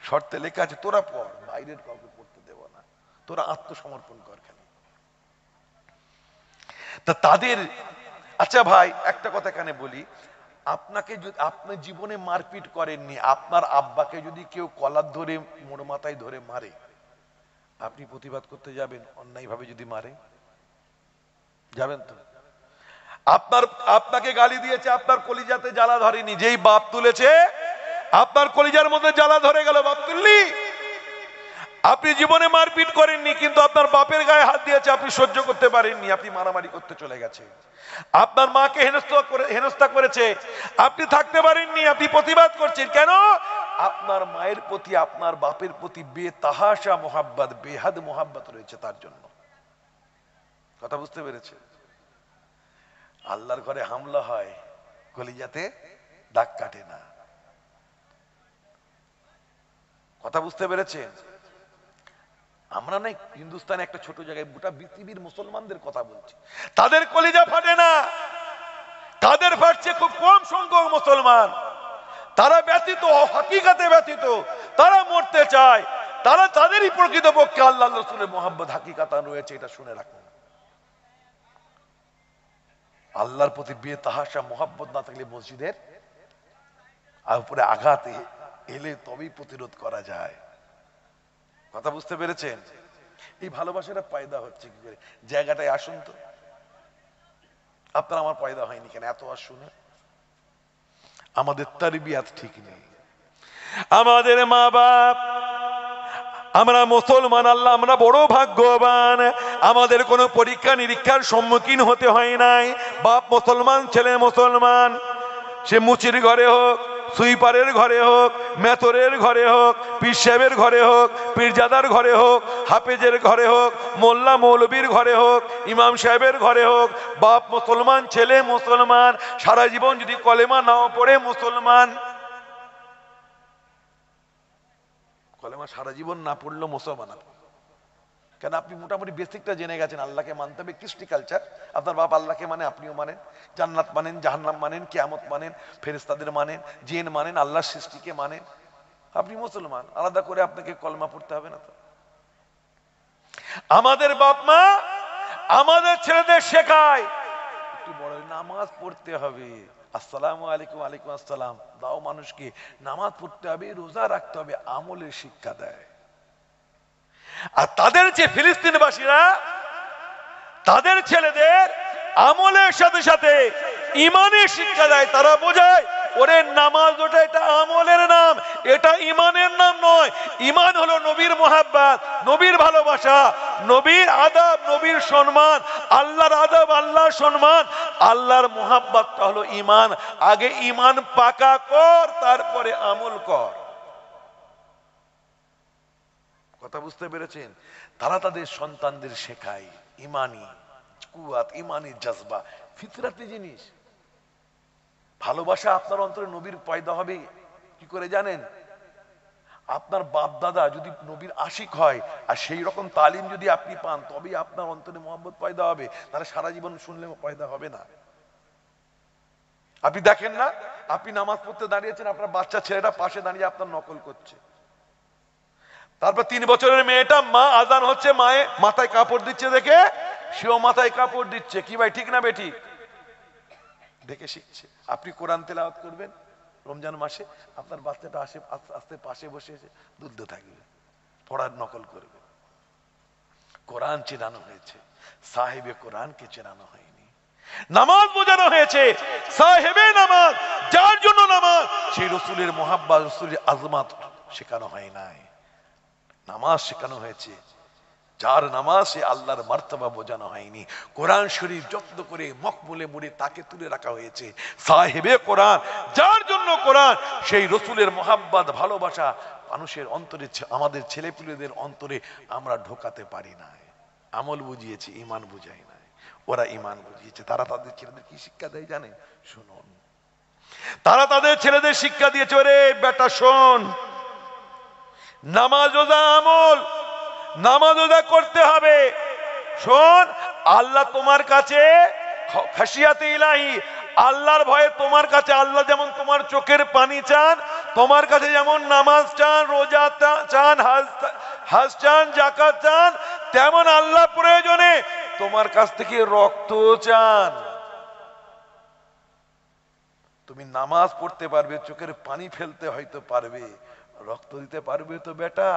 শর্তে লেখা আছে তোরা পড়, বাইরের কাউকে পড়তে দেব না, তোরা আত্মসমর্পণ কর। কেন? তা তাদের, আচ্ছা ভাই একটা কথা এখানে বলি, আপনাকে যদি আপনি জীবনে মারপিট করেননি, আপনার আব্বাকে যদি কেউ কলার ধরে মোড় মাথায় ধরে মারে, আপনি প্রতিবাদ করতে যাবেন? অন্যায় ভাবে যদি মারে যাবেন তো? আপনাকে গালি দিয়েছে, আপনার কলিজাতে জ্বালা ধরেনি, যেই বাপ তুলেছে আপনার কলিজার মধ্যে জ্বালা ধরে গেল, বাপ তুললি। আপনি জীবনে মারপিট করেননি, কিন্তু আপনার বাপের গায়ে হাত দিয়েছে, আপনি সহ্য করতে পারেননি, আপনি মারামারি করতে চলে গেছে। আপনার মাকে হেনস্থা করেছে, আপনি থাকতে পারেননি, আপনি প্রতিবাদ করছেন। কেন? আপনার মায়ের প্রতি, আপনার বাপের প্রতি বেতাহাশা মোহাব্বত, বেহাদ মোহাব্বত রয়েছে তার জন্য। কথা বুঝতে পেরেছে? আল্লাহর ঘরে হামলা হয়, কলিজাতে দাগ কাটে না। কথা বুঝতে পেরেছেন? আমরা না হিন্দুস্তানে একটা ছোট জায়গায় গোটা পৃথিবীর মুসলমানদের কথা বলছি, তাদের কলিজা ফাটে না, তাদের ফাটছে খুব কম সংখ্যক মুসলমান। তারা ব্যতীত, হাকিকাতে ব্যতীত, তারা মরতে চায়, তারা তাদেরই প্রকৃত পক্ষে আল্লাহ রাসূলের মোহাব্বত হাকিকাতান রয়েছে, এটা শুনে রাখুন। আল্লাহর প্রতি বেতাহাশা মোহাব্বত না থাকলে মসজিদের উপরে আঘাত এলে তবেই প্রতিরোধ করা যায়। কথা বুঝতে পেরেছেন? এই ভালোবাসাটা পয়দা হচ্ছে কি করে? জায়গাটায় আসুন তো, আপনার আমার পয়দা হয়নি কেন? এত আর শুনে আমাদের তারবিয়াত ঠিক নেই, আমাদের মা বাপ আমরা মুসলমান, আল্লাহ আমরা বড় ভাগ্যবান, আমাদের কোনো পরীক্ষা নিরীক্ষার সম্মুখীন হতে হয় নাই। বাপ মুসলমান, ছেলে মুসলমান, সে মুচির ঘরে হোক, সুইপারের ঘরে হোক, মেথরের ঘরে হোক, পীর সাহেবের ঘরে হোক, পীরজাদার ঘরে হোক, হাফেজের ঘরে হোক, মোল্লা মৌলবীর ঘরে হোক, ইমাম সাহেবের ঘরে হোক, বাপ মুসলমান, ছেলে মুসলমান, সারা জীবন যদি কলেমা নাও পড়ে মুসলমান, কলেমা সারা জীবন না পড়লেও মুসলমান। কেন? আপনি মোটামুটি বেসিকটা জেনে গেছেন, আল্লাহকে মানতে হবে, কৃষ্টি কালচার। আপনার বাপ আল্লাহকে মানে, আপনিও মানেন, জান্নাত মানেন, জাহান্নাম মানেন, কিয়ামত মানেন, ফেরেশতাদের মানেন, জিন মানেন, আল্লাহর সৃষ্টিকে মানেন, আপনি মুসলমান। আলাদা করে আপনাকে কলমা পড়তে হবে না তো। আমাদের বাপ মা আমাদের ছেলেদের শেখায় একটু বড় নামাজ পড়তে হবে, আসসালামু আলাইকুম, ওয়ালাইকুম আসসালাম দাও মানুষকে, নামাজ পড়তে হবে, রোজা রাখতে হবে, আমলের শিক্ষা দেয়। আর তাদের যে ফিলিস্তিনবাসীরা তাদের ছেলেদের আমলের সাথে সাথে ইমানের শিক্ষা দেয়। তারা বোঝায় ওরে নামাজ ওটা এটা আমলের নাম, এটা ইমানের নাম নয়। ইমান হলো নবীর মোহাব্বত, নবীর ভালোবাসা, নবীর আদব, নবীর সম্মান, আল্লাহর আদব, আল্লাহর সম্মান, আল্লাহর মোহাব্বতটা হলো ইমান। আগে ইমান পাকা কর, তারপরে আমল কর। কথা বুঝতে পেরেছেন? তারা তাদের সন্তানদের শেখায় ইমানি কুয়াত, ইমানি জজবা, ফিতরাতি জিনিস। ভালোবাসা আপনার অন্তরে নবীর পয়দা হবে কি করে জানেন? আপনার বাপ দাদা যদি নবীর আশিক হয় আর সেই রকম তালিম যদি আপনি পান, তবেই আপনার অন্তরে মোহাম্মত পয়দা হবে, তাহলে সারা জীবন শুনলে পয়দা হবে না। আপনি দেখেন না, আপনি নামাজ পড়তে দাঁড়িয়েছেন, আপনার বাচ্চা ছেলেটা পাশে দাঁড়িয়ে আপনার নকল করছে। তারপর 3 বছরের মেয়েটা, মা আজান হচ্ছে, মায়ে মাথায় কাপড় দিচ্ছে দেখে সেও মাথায় কাপড় দিচ্ছে। কি ভাই, ঠিক না বেঠিক? দেখে শিখছে। আপনি কোরআন তেলাওয়াত করবেন রমজান মাসে, আপনার বাচ্চাটা আসে আস্তে আস্তে পাশে বসে এসে দুধ থাকবে, পড়ার নকল করবে। কোরআন চেনানো হয়েছে, সাহেবে কোরআনকে চেনানো হয়নি। নামাজ বোঝানো হয়েছে, সাহেবে নামাজ, যার জন্য নামাজ, সেই রসুলের মোহাব্বত, রসুলের আজমাত শেখানো হয় নাই। নামাজ শেখানো হয়েছে যার নামাজ, সে আল্লাহর মার্তবা বোঝানো হয়নি। কোরআন শরীফ যত্ন করে মকবুলে মুড়ে তাকে তুলে রাখা হয়েছে, সাহেবে কোরআন, যার জন্য কোরআন, সেই রসুলের মোহাব্বত, ভালোবাসা মানুষের অন্তরে, আমাদের ছেলেপুলেদের অন্তরে আমরা ঢোকাতে পারি না। আমল বুঝিয়েছি, ইমান বুঝাই নাই। ওরা ইমান বুঝিয়েছে। তারা তাদের ছেলেদের কি শিক্ষা দেয় জানেন? শুনুন, তারা তাদের ছেলেদের শিক্ষা দিয়েছে, ওরে বেটা শোন, নামাজ রোজা আমল, নামাজ রোজা করতে হবে। শোন, আল্লাহ তোমার কাছে খাশিয়াতে ইলাহি, আল্লাহর ভয়ে তোমার কাছে আল্লাহ যেমন তোমার চোখের পানি চান, তোমার কাছে যেমন নামাজ চান, রোজা চান, হজ চান, যাকাত চান, তেমন আল্লাহ প্রয়োজনে তোমার কাছ থেকে রক্ত চান। তুমি নামাজ পড়তে পারবে, চোখের পানি ফেলতে হয়তো পারবে, রক্ত দিতে পারবে তো বেটা?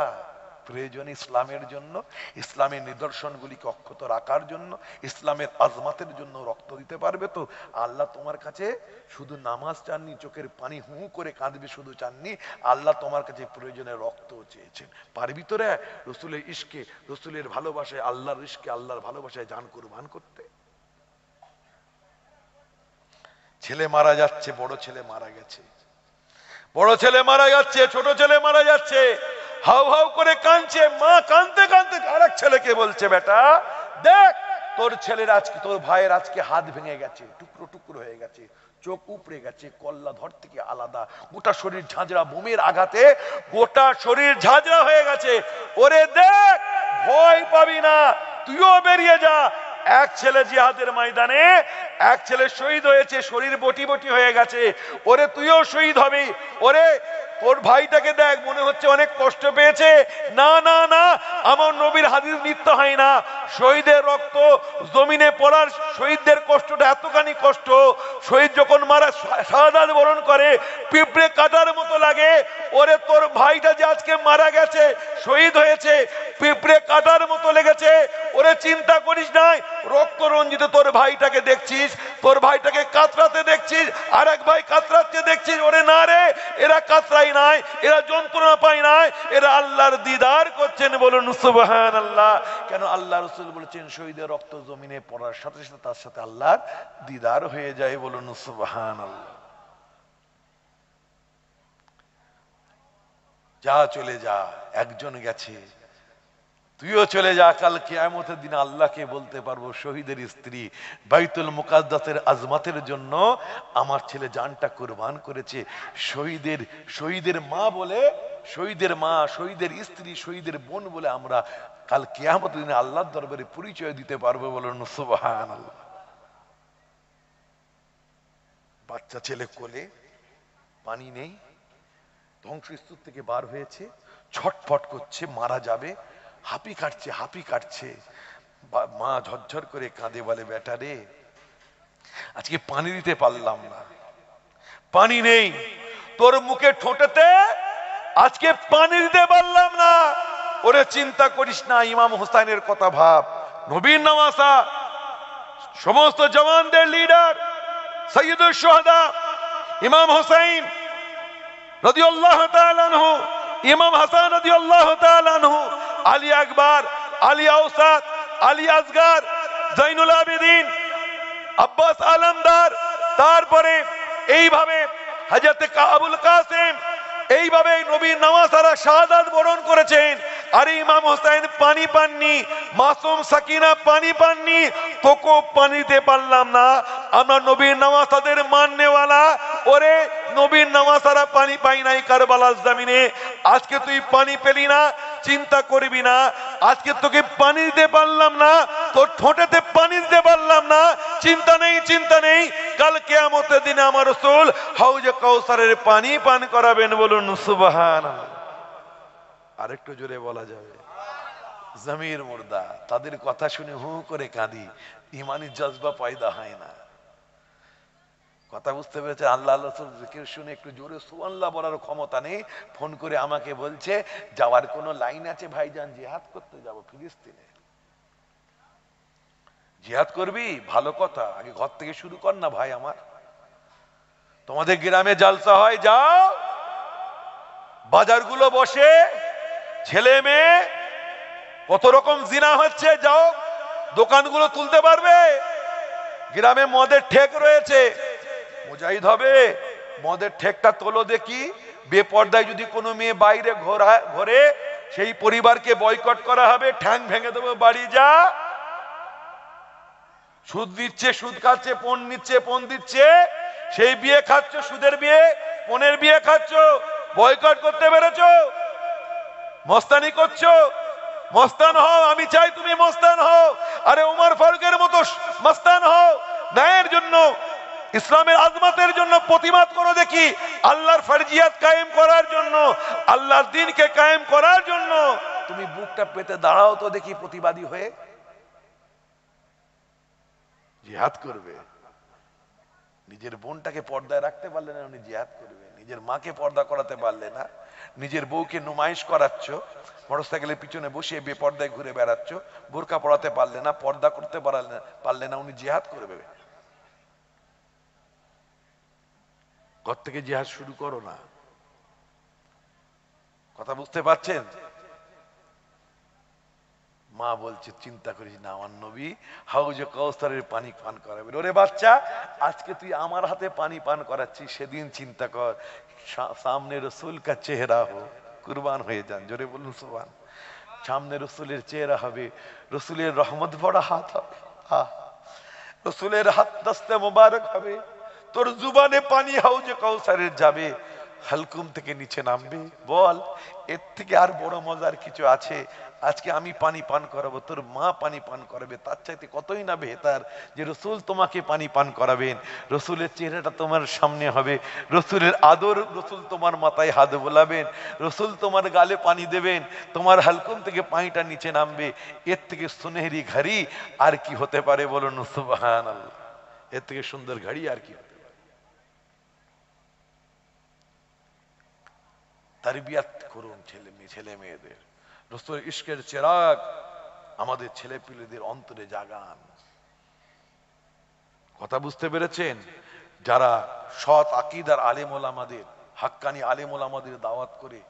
প্রয়োজন ইসলামের জন্য, ইসলামের নিদর্শনগুলিকে অক্ষত রাখার জন্য, ইসলামের আজমাতের জন্য রক্ত দিতে পারবে তো? আল্লাহ তোমার কাছে শুধু নামাজ চাননি, চোখের পানি হু করে কাঁদবে শুধু চাননি, আল্লাহ তোমার কাছে প্রয়োজনে রক্ত চেয়েছেন। পারবি তো রে রসুলের ইশকে, রসুলের ভালোবাসায়, আল্লাহর ইশকে, আল্লাহর ভালোবাসায় জান কুরবান করতে? ছেলে মারা যাচ্ছে, বড় ছেলে মারা গেছে, বড় ছেলে মারা যাচ্ছে, ছোট ছেলে মারা যাচ্ছে, হাউ হাউ করে কাঁদছে। মা কাঁদতে কাঁদতে আরেক ছেলেকে বলছে, বেটা দেখ, তোর ছেলের আজকে, তোর ভাইয়ের আজকে হাত ভেঙে গেছে, টুকরো টুকরো হয়ে গেছে, চোখ উপড়ে গেছে, কল্লা ধর থেকে আলাদা, গোটা শরীর ঝাঁঝরা, বোমের আঘাতে গোটা শরীর ঝাঁঝরা হয়ে গেছে। ওরে দেখ, ভয় পাবি না, তুইও বেরিয়ে যা। এক ছেলে জিহাদের ময়দানে, এক ছেলে শহীদ হয়েছে, শরীর বটি বটি হয়ে গেছে, ওরে তুইও শহীদ হবি। ওরে তোর ভাইটাকে দেখ, মনে হচ্ছে অনেক কষ্ট পেয়েছে। না না না, আমার নবীর হাদিস মিথ্যা হয় না, শহীদের রক্ত জমিনে পড়ার, শহীদদের কষ্টটা এতখানি কষ্ট, শহীদ যখন মারা শাহাদাত বরণ করে পিঁপড়ে কাটার মতো লাগে। ওরে তোর ভাইটা যে আজকে মারা গেছে, শহীদ হয়েছে, পিঁপড়ে কাটার মতো লেগেছে, ওরে চিন্তা করিস নাই, রক্ত রঞ্জিত তোর ভাইটাকে দেখছিস, তোর ভাইটাকে কাতরাতে দেখছিস, আর এক ভাই কাতরাচ্ছে দেখছিস, ওরে না রে, এরা কাতরাই নাই, এরা যন্ত্রণা পায় নাই, এরা আল্লাহর দিদার করছেন। বলুন সুবহানাল্লাহ। কেন আল্লাহ রাসূল বলেছেন শহীদের রক্ত জমিনে পড়ার সাথে সাথে তার সাথে আল্লাহর দিদার হয়ে যায়। বলুন সুবহানাল্লাহ। যা চলে যা, একজন গেছে, তুইও চলে যা। কাল কিয়ামতের দিনে আল্লাহকে বলতে পারবো শহীদের স্ত্রী বাইতুল মুকাদ্দাসের আজমাতের জন্য আমার ছেলে জানটা কুরবান করেছে। শহীদের মা বলে, শহীদের মা, শহীদের স্ত্রী, শহীদের বোন বলে আমরা কাল কিয়ামতের দিনে আল্লাহর দরবারে পরিচয় দিতে পারবো। বলুন সুবহানাল্লাহ। বাচ্চা ছেলে কোলে, পানি নেই, ধ্বংসস্তূপ থেকে বার হয়েছে, ছটফট করছে, মারা যাবে, হাঁপি কাটছে। মা ঝরঝর করে কাঁদে, বলে বেটা রে আজকে পানি দিতে পারলাম না, পানি নেই তোর মুখে ঠোঁটেতে, আজকে পানি দিতে পারলাম না। ওরে চিন্তা করিস না, ইমাম হোসেনের কথা ভাব, নবীর নওয়াসা, সমস্ত জওয়ানদের লিডার, সৈয়দুল শুহাদা ইমাম হোসেন রাদিয়াল্লাহু তাআলা আনহু, ইমাম হাসান রাদিয়াল্লাহু তাআলা আনহু, আলী আকবর, আলী আওসাত, আলী আসগর, জৈনুল আবেদিন, আব্বাস আলমদার, তারপরে এইভাবে হযরত আবুল কাসেম, এইভাবে নবীর নওয়াসারা শাহাদাত বরণ করেছেন। আর ইমাম হোসেন পানি পাননি, মাসুম সাকিনা পানি পাননি, তোকে পানি দিতে পারলাম না। আমরা নবীর নওয়াসাদের মাননেওয়ালা, ওরে নবীর নওয়াসারা পানি পাই নাই কারবালার জমিনে, আজকে তুই পানি পেলি না, চিন্তা করবি না, আজকে তোকে পানি দিতে পারলাম না, তোর ঠোঁটেতে পানি দিতে পারলাম না, চিন্তা নেই, কাল কিয়ামতের দিনে আমার রাসূল হাউজে কাউসারের পানি পান করাবেন। বলুন সুবহানাল্লাহ। আরেকটু জোরে বলা যাবে? জমির মুর্দা, তাদের কথা শুনে হু করে কাঁদি, ইমানি জজবা পয়দা হয় না। কথা বুঝতে পেরেছে? আল্লাহ রাসূল জিকির শুনে একটু জোরে সুবহানাল্লাহ বলার ক্ষমতা নেই, ফোন করে আমাকে বলছে যাওয়ার কোনো লাইন আছে ভাইজান, জিহাদ করতে যাব ফিলিস্তিনে। জিহাদ করবি? ভালো কথা, আগে ঘর থেকে শুরু কর না ভাই আমার। তোমাদের গ্রামে জালসা হয়, যাও, বাজারগুলো বসে, ছেলে মেয়ে কত রকম জিনা হচ্ছে, যাও, দোকানগুলো তুলতে পারবে? গ্রামে মদের ঠেক রয়েছে, মুজাহিদ হবে, মদের ঠেকটা তোলো দেখি। বেপর্দায় যদি কোনো মেয়ে বাইরে ঘরে, সেই পরিবারকে বয়কট করা হবে, ঠ্যাং ভেঙে দেবো, বাড়ি যা। সুদ দিচ্ছে, সুদ খাচ্ছে, পণ নিচ্ছে, পণ দিচ্ছে, সেই বিয়ে খাচ্ছ, সুদের বিয়ে, পণের বিয়ে খাচ্ছ, বয়কট করতে পেরেছো? মস্তানি করছো? মস্তান হও, আমি চাই তুমি মস্তান হও। আরে উমর ফারুকের মতো মস্তান হও, ন্যায়ের জন্য, ইসলামের আজমাতের জন্য প্রতিবাদ করো দেখি, আল্লাহর ফরজিয়াত কায়েম করার জন্য, আল্লাহর দ্বীনকে কায়েম করার জন্য তুমি বুকটা পেতে দাঁড়াও তো দেখি প্রতিবাদী হয়ে। জিহাদ করবে। নিজের বোনটাকে পর্দায় রাখতে পারলে না, উনি জিহাদ করবে। নিজের মাকে পর্দা করাতে পারলে না, নিজের বউকে নুমাইশ করাচ্ছ, মোটরসাইকেলের পিছনে বসিয়ে বেপর্দায় ঘুরে বেড়াচ্ছ, বোরকা পরাতে পারলে না, পর্দা করতে পারলে না, উনি জিহাদ করবে। ঘর থেকে জিহাদ শুরু করো না। কথা বুঝতে পারছেন? মা বলছে চিন্তা করিস না, আমার নবী হাউজে কাউসারের পানি পান করাবেন। ওরে বাচ্চা, আজকে তুই আমার হাতে পানি পান করাচ্ছিস, সেদিন চিন্তা কর সামনে রসুল কা চেহারা হো, কুরবান হয়ে যান। জোরে বলুন সুবহান। সামনে রসুলের চেহারা হবে, রসুলের রহমত ভরা হাত হবে, রসুলের হাত দস্তে মোবারক হবে, তোর জুবানে পানি হাউজে কাউসারের যাবে। হালকুম থেকে নিচে নামবে। বল এর থেকে আর বড় মজার কিছু আছে? আজকে আমি পানি পান করাবো, তোর মা পানি পান করাবে, তার চাইতে কতই না বেহতার যে রসুল তোমাকে পানি পান করাবেন। রসুলের চেহারাটা তোমার সামনে হবে, রসুলের আদর, রসুল তোমার মাথায় হাত বোলাবেন, রসুল তোমার গালে পানি দেবেন, তোমার হালকুম থেকে পানিটা নিচে নামবে। এর থেকে সুনেহরি ঘড়ি আর কি হতে পারে বলুন সুবহানাল্লাহ। এর থেকে সুন্দর ঘড়ি আর কি হতে পারে? তারবিয়াত করুন ছেলে মেয়েদের, রসুলের ইশকের চেরাগ আমাদের ছেলে পিলেদের অন্তরে জাগান। কথা বুঝতে পেরেছেন? যারা সৎ আকীদার আলেম ওলামাদের, হাক্কানি আলেম ওলামাদের দাওয়াত করে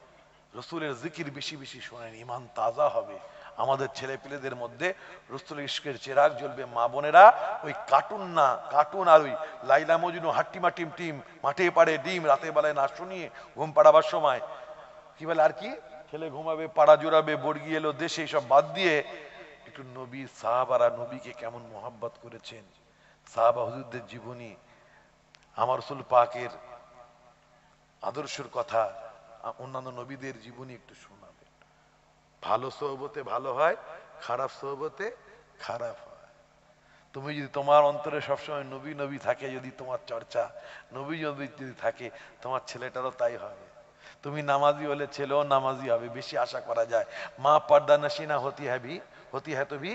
রসুলের জিকির বেশি বেশি শোনেন, ঈমান তাজা হবে। আমাদের ছেলে পিলেদের মধ্যে রসুলের ইশকের চেরাগ জ্বলবে। মা বোনেরা ওই কার্টুন না, কার্টুন আর ওই লাইলা মজনু, হাট্টিমা টিম টিম, মাঠে পাড়ে ডিম, রাতে বেলায় না শুনিয়ে ঘুম পাড়াবার সময় কি বলে আর কি, ছেলে ঘুমাবে, পাড়া জোড়াবে, বর্গি এলো দেশে, সব বাদ দিয়ে একটু নবী সাহাবারা নবীকে কেমন মোহাব্বত করেছেন, সাহাবা হুজুরদের জীবনী, আমার রাসূল পাকের আদর্শের কথা, অন্যান্য নবীদের জীবনী একটু শোনাবেন। ভালো সোহবতে ভালো হয়, খারাপ সোহবতে খারাপ হয়। তুমি যদি তোমার অন্তরে সবসময় নবী নবী থাকে, যদি তোমার চর্চা নবী নবী যদি থাকে, তোমার ছেলেটারও তাই হবে। তুমি নামাজি হলে ছেলেও নামাজি হবে, বেশি আশা করা যায়। মা পর্দা নশিনা হতি হ্যায় তো ভি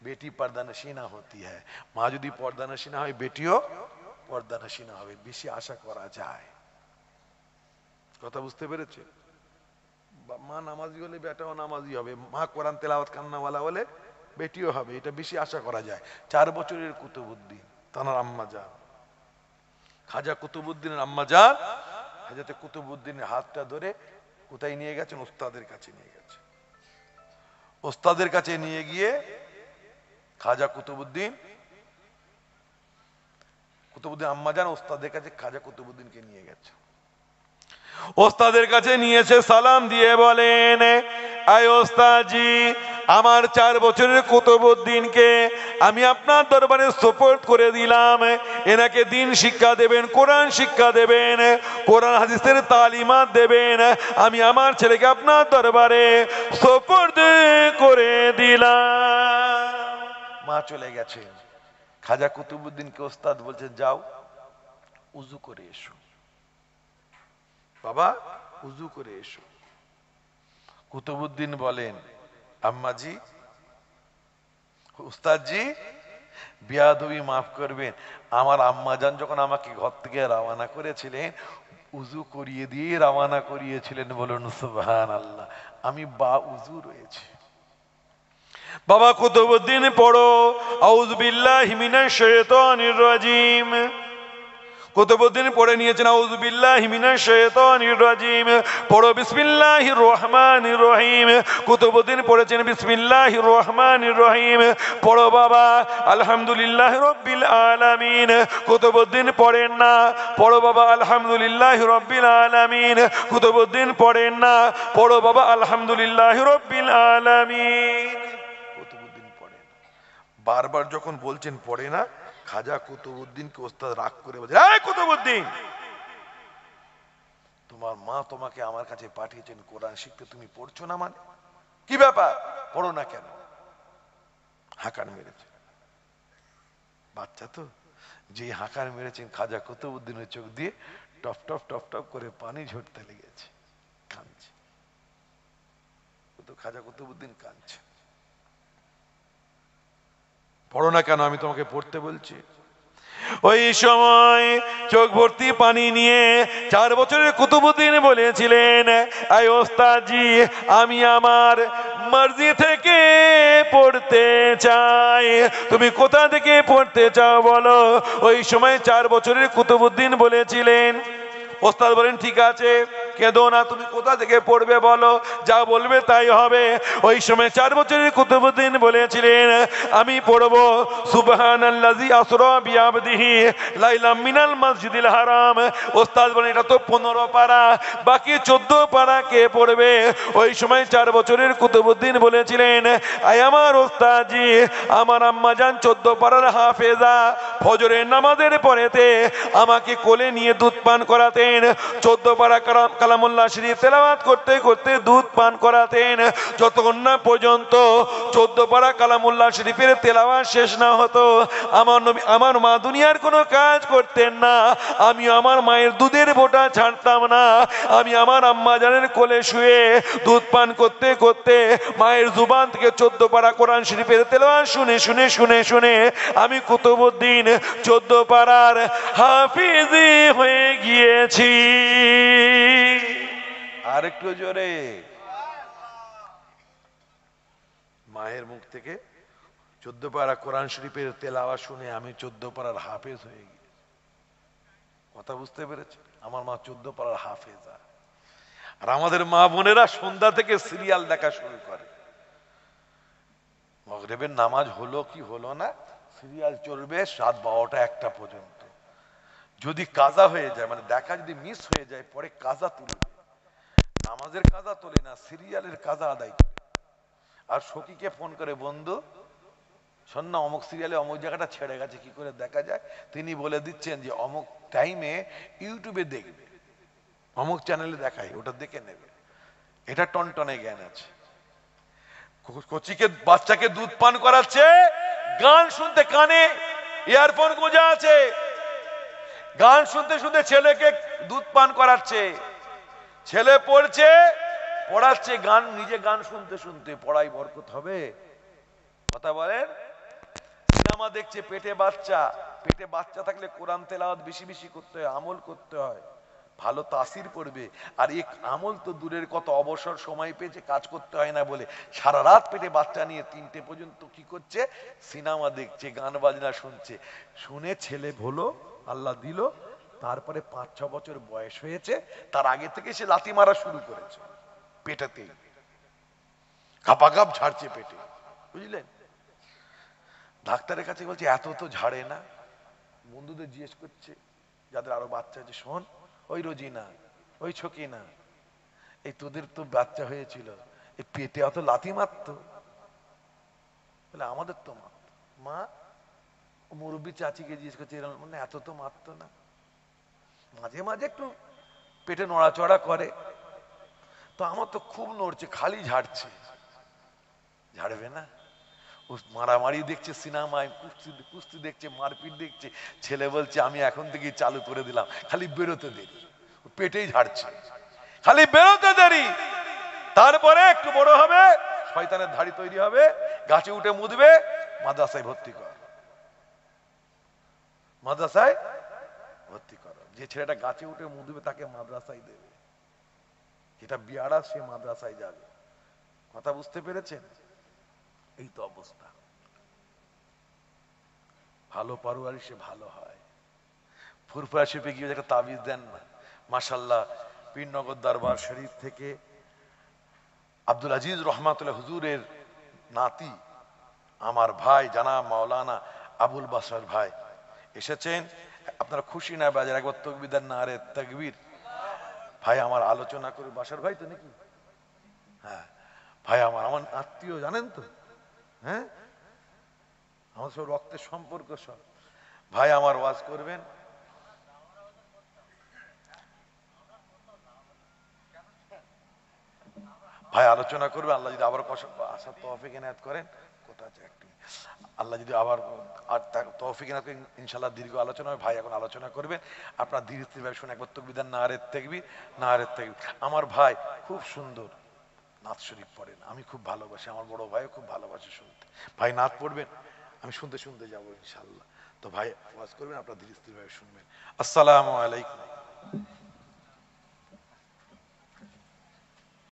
বেটি পর্দা নশিনা হতি হ্যায়। মা যদি পর্দা নশিনা হয়, বেটিও পর্দা নশিনা হবে, বেশি আশা করা যায়। কথা বুঝতে পেরেছে? মা নামাজি হলে বেটাও নামাজি হবে, মা কোরআন তেলাওয়াত কান্নাওয়ালা হলে বেটিও হবে, এটা বেশি আশা করা যায়। 4 বছরের কুতুবউদ্দিন, তার আম্মা জান খাজা কুতুবউদ্দিনের আম্মা জান হাজরতে কুতুবউদ্দিনের হাতটা ধরে কোথায় নিয়ে গেছেন? ওস্তাদের কাছে নিয়ে গেছে। ওস্তাদের কাছে নিয়ে গিয়ে খাজা কুতুবউদ্দিন আম্মা জান ওস্তাদের কাছে খাজা কুতুবউদ্দিনকে নিয়ে গেছে। ওস্তাদের কাছে নিয়েছে, সালাম দিয়ে বলেন, আয় ওস্তাদজি, আমার 4 বছরের কুতুবউদ্দিনকে আমি আপনার দরবারে সুপর্দ করে দিলাম। এনাকে দিন শিক্ষা দেবেন, কোরআন শিক্ষা দেবেন, কোরআন হাদিসের তালিমাত দেবেন। আমি আমার ছেলেকে আপনার দরবারে সুপর্দ করে দিলাম। মা চলে গেছেন। খাজা কুতুবউদ্দিনকে ওস্তাদ বলছেন, যাও উজু করে এসো বাবা, উজু করে এসো। কুতুবউদ্দিন বলেন, আম্মাজি, উস্তাদজি বিয়াদবি মাফ করবেন, আমার আম্মাজান যখন আমাকে ঘর থেকে রওনা করেছিলেন, উজু করিয়ে দিয়ে রওনা করিয়েছিলেন। বলুন সুবহানাল্লাহ। আমি বা উজু রয়েছে। বাবা কুতুবউদ্দিন পড়ো, আউযু বিল্লাহি মিনাশ শাইতানির রাজিম। কুতুবউদ্দিন পড়ে নিয়েছেন, আউযু বিল্লাহি মিনাশ শাইতানির রাজিম। পড়ো বিসমিল্লাহির রহমানির রহিম। কুতুবউদ্দিন পড়েছেন বিসমিল্লাহির রহমানির রহিম। পড়ো বাবা আলহামদুলিল্লাহি রাব্বিল আলামিন। কুতুবউদ্দিন পড়েন না, পড়ো বাবা আলহামদুলিল্লাহি রাব্বিল আলামিন। কুতুবউদ্দিন পড়েন না, পড়ো বাবা আলহামদুলিল্লাহি রাব্বিল আলামিন। কুতুবউদ্দিন পড়েন। বারবার যখন বলছেন পড়ে না, খাজা কুতুবউদ্দিনকে ওস্তাদ রাগ করে বলছে, এই কুতুবউদ্দিন, তোমার মা তোমাকে আমার কাছে পাঠিয়েছেন কোরআন শিখতে, তুমি পড়ছো না মানে? কি ব্যাপার, পড়ো না কেন? হাঁকার মেরেছে বাচ্চা তো, যে হাঁকার মেরেছেন খাজা কুতুবউদ্দিনের চোখ দিয়ে টপ টপ টপ টপ করে পানি ঝরতে লেগেছে, কাঁদছে। খাজা কুতুবউদ্দিন কাঁদছে। পড়ো না কেন? আমি তোমাকে পড়তে বলছি। ওই সময় চোখ ভর্তি পানি নিয়ে 4 বছরের কুতুবউদ্দিন বলেছিলেন, আয় ওস্তাদজি, আমি আমার মর্জি থেকে পড়তে চাই, তুমি কোথা থেকে পড়তে চাও বলো। ওই সময় 4 বছরের কুতুবউদ্দিন বলেছিলেন, ওস্তাদ বলেন, ঠিক আছে, কেঁদো না, তুমি কোথা থেকে পড়বে বলো, যা বলবে তাই হবে। ওই সময় 4 বছরের কুতুবউদ্দিন বলেছিলেন, আমি পড়বো সুবহানাল্লাযী আসরা বিআবদিহি লাইলাম মিনাল মসজিদিল হারাম। ওস্তাদ বলেন, এটা তো 15 পারা, বাকি 14 পারা কে পড়বে? ওই সময় 4 বছরের কুতুবউদ্দিন বলেছিলেন, আয় আমার ওস্তাদজি, আমার আম্মা জান 14 পারার হাফেজা, ফজরের নামাজের পরেতে আমাকে কোলে নিয়ে দুধ পান করাতেন। 14 পারা কালামুল্লাহ শরীফ তেলাওয়াত করতে করতে দুধ পান করাতেন, যতক্ষণ না পর্যন্ত 14 পারা কালামুল্লাহ শরীফের তেলাওয়াত শেষ না হতো। আমার নবী, আমার মা দুনিয়ার কোনো কাজ করতেন না, আমি আমার মায়ের দুধের বোঁটা ছাড়তাম না। আমি আমার আম্মা জানের কোলে শুয়ে দুধ পান করতে করতে মায়ের জুবান থেকে 14 পারা কোরআন শরীফের তেলাওয়াত শুনে শুনে শুনে শুনে আমি কুতুবউদ্দিন 14 পারার হাফিজি হয়ে গিয়েছি। আর একটু জোরে। মায়ের মুখ থেকে 14 পারা কোরআন শরীফের তেলাওয়াত শুনে আমি 14 পারার হাফেজ হয়ে গিয়েছি। কথা বুঝতে পেরেছে? আমার মা 14 পারার হাফেজা। আর আমাদের মা বোনেরা সন্ধ্যা থেকে সিরিয়াল দেখা শুরু করে। মাগরিবের নামাজ হলো কি হলো না, সিরিয়াল চলবে রাত 12টা 1টা পর্যন্ত। যদি কাজা হয়ে যায়, মানে দেখা যদি মিস হয়ে যায়, পরে কাজা তুলবে। নামাজের কাজা তোলে না, সিরিয়ালের কাজা আদায় করে। আর সখীকে ফোন করে, বন্ধু শোন না, অমুক সিরিয়ালে অমুক জায়গাটা ছেড়ে গেছে, কি করে দেখা যায়? তিনি বলে দিচ্ছেন যে অমুক টাইমে ইউটিউবে দেখবে, অমুক চ্যানেলে দেখায়, ওটা দেখে নেবে। এটা টনটনে জ্ঞান আছে। কচিকে বাচ্চাকে দুধ পান করাচ্ছে, গান শুনতে, কানে ইয়ারফোন গোজা আছে, গান শুনতে শুনতে ছেলেকে দুধ পান করাচ্ছে। ছেলে পড়ছে, পড়াচ্ছে, গান, নিজে গান শুনতে শুনতে। পড়াই বরকত হবে? কথা বলেন। সিনেমা দেখছে, পেটে বাচ্চা। পেটে বাচ্চা থাকলে কোরআন তেলাওয়াত বেশি বেশি করতে হয়, আমল করতে হয়, ভালো তাসির পড়বে। আর এক আমল তো দূরের কথা, অবসর সময় পেয়েছে, কাজ করতে হয় না বলে সারা রাত পেটে বাচ্চা নিয়ে 3টে পর্যন্ত কি করছে? সিনেমা দেখছে, গান বাজনা শুনছে। শুনে ছেলে হলো, আল্লাহ দিল, তারপরে 5-6 বছর বয়স হয়েছে, তার আগে থেকে সে লাথি মারা শুরু করেছে পেটেতে, ঘাপাঘাপ ঝাড়ছে পেটে, বুঝলেন? ডাক্তারের কাছে বলছে এত তো ঝাড়ে না। বন্ধুদের জিজ্ঞেস করছে যাদের আরো বাচ্চা আছে, শোন, ওই রোজিনা, ওই ছকিনা, এই তোদের তো বাচ্চা হয়েছিল, এই পেটে অত লাথি মারতো? বলে আমাদের তো মারতো। মা, মুরব্বী চাচিকে জিজ্ঞেস করছে, মানে এত তো মারতো না, মাঝে মাঝে একটু পেটে নড়াচড়া করে। তো আমার তো খুব নড়ছে, খালি ঝাড়ছে। ঝাড়বে না? ও মারামারি দেখছে, সিনেমায় কুস্তি দেখছে, মারপিট দেখছে। ছেলে বলছে আমি এখন থেকেই চালু করে দিলাম, খালি বেরোতে দেরি, পেটেই ঝাড়ছে, খালি বেরোতে দেরি। তারপরে একটু বড় হবে, শয়তানের ধাড়ি তৈরি হবে, গাছে উঠে মুদবে, মাদ্রাসায় ভর্তি কর, মাদ্রাসায় ভর্তি করো। যে ছেলেটা গাছে উঠে মুদবে তাকে মাদ্রাসায় দেবে, যেটা বিয়ারা সে মাদ্রাসায় যাবে। কথা বুঝতে পেরেছেন? এই তো অবস্থা। ভালো পারুয়ারি সে ভালো হয়। ফুরফুরা শিল্পে গিয়ে একটা তাবিজ দেন না, মাশাল্লাহ, পীরনগর দরবার শরীফ থেকে আব্দুল আজিজ রহমাতুল্লাহ হুজুরের নাতি, আমার ভাই জানাব মাওলানা আবুল বাসার ভাই এসেছেন। আপনারা খুশি না বাজার, একবার তাকবীর দেন না? আরে তাকবীর। ভাই আমার আলোচনা করে, বাসার ভাই তো নাকি? হ্যাঁ ভাই, আমার আমার আত্মীয়, জানেন তো, হ্যাঁ, আমার সব রক্তের সম্পর্ক সব। ভাই আমার ওয়াজ করবেন। ভাই আলোচনা করবে, আল্লাহ যদি আবার আসার তৌফিক এনায়েত করেন। কোথায় আছে একটু, আল্লাহ যদি আবার আর তৌফিক এনায়েত করেন, ইনশাআল্লাহ দীর্ঘ আলোচনা হবে। ভাই এখন আলোচনা করবেন, আপনারা ধীরে স্থির ভাবে শুনে একবার তাকবীর দেন, নারে তাকবীর, নারে তাকবীর। আমার ভাই খুব সুন্দর নাত শরীফ পড়েন, আমি খুব ভালোবাসি, আমার বড় ভাই খুব ভালোবাসে শুনতে। ভাই নাত পড়বেন, আমি শুনতে শুনতে যাবো ইনশাআল্লাহ। তো ভাই ওয়াজ করবেন, আপনারা ধীরে স্থির ভাবে শুনবেন। আসসালামু আলাইকুম।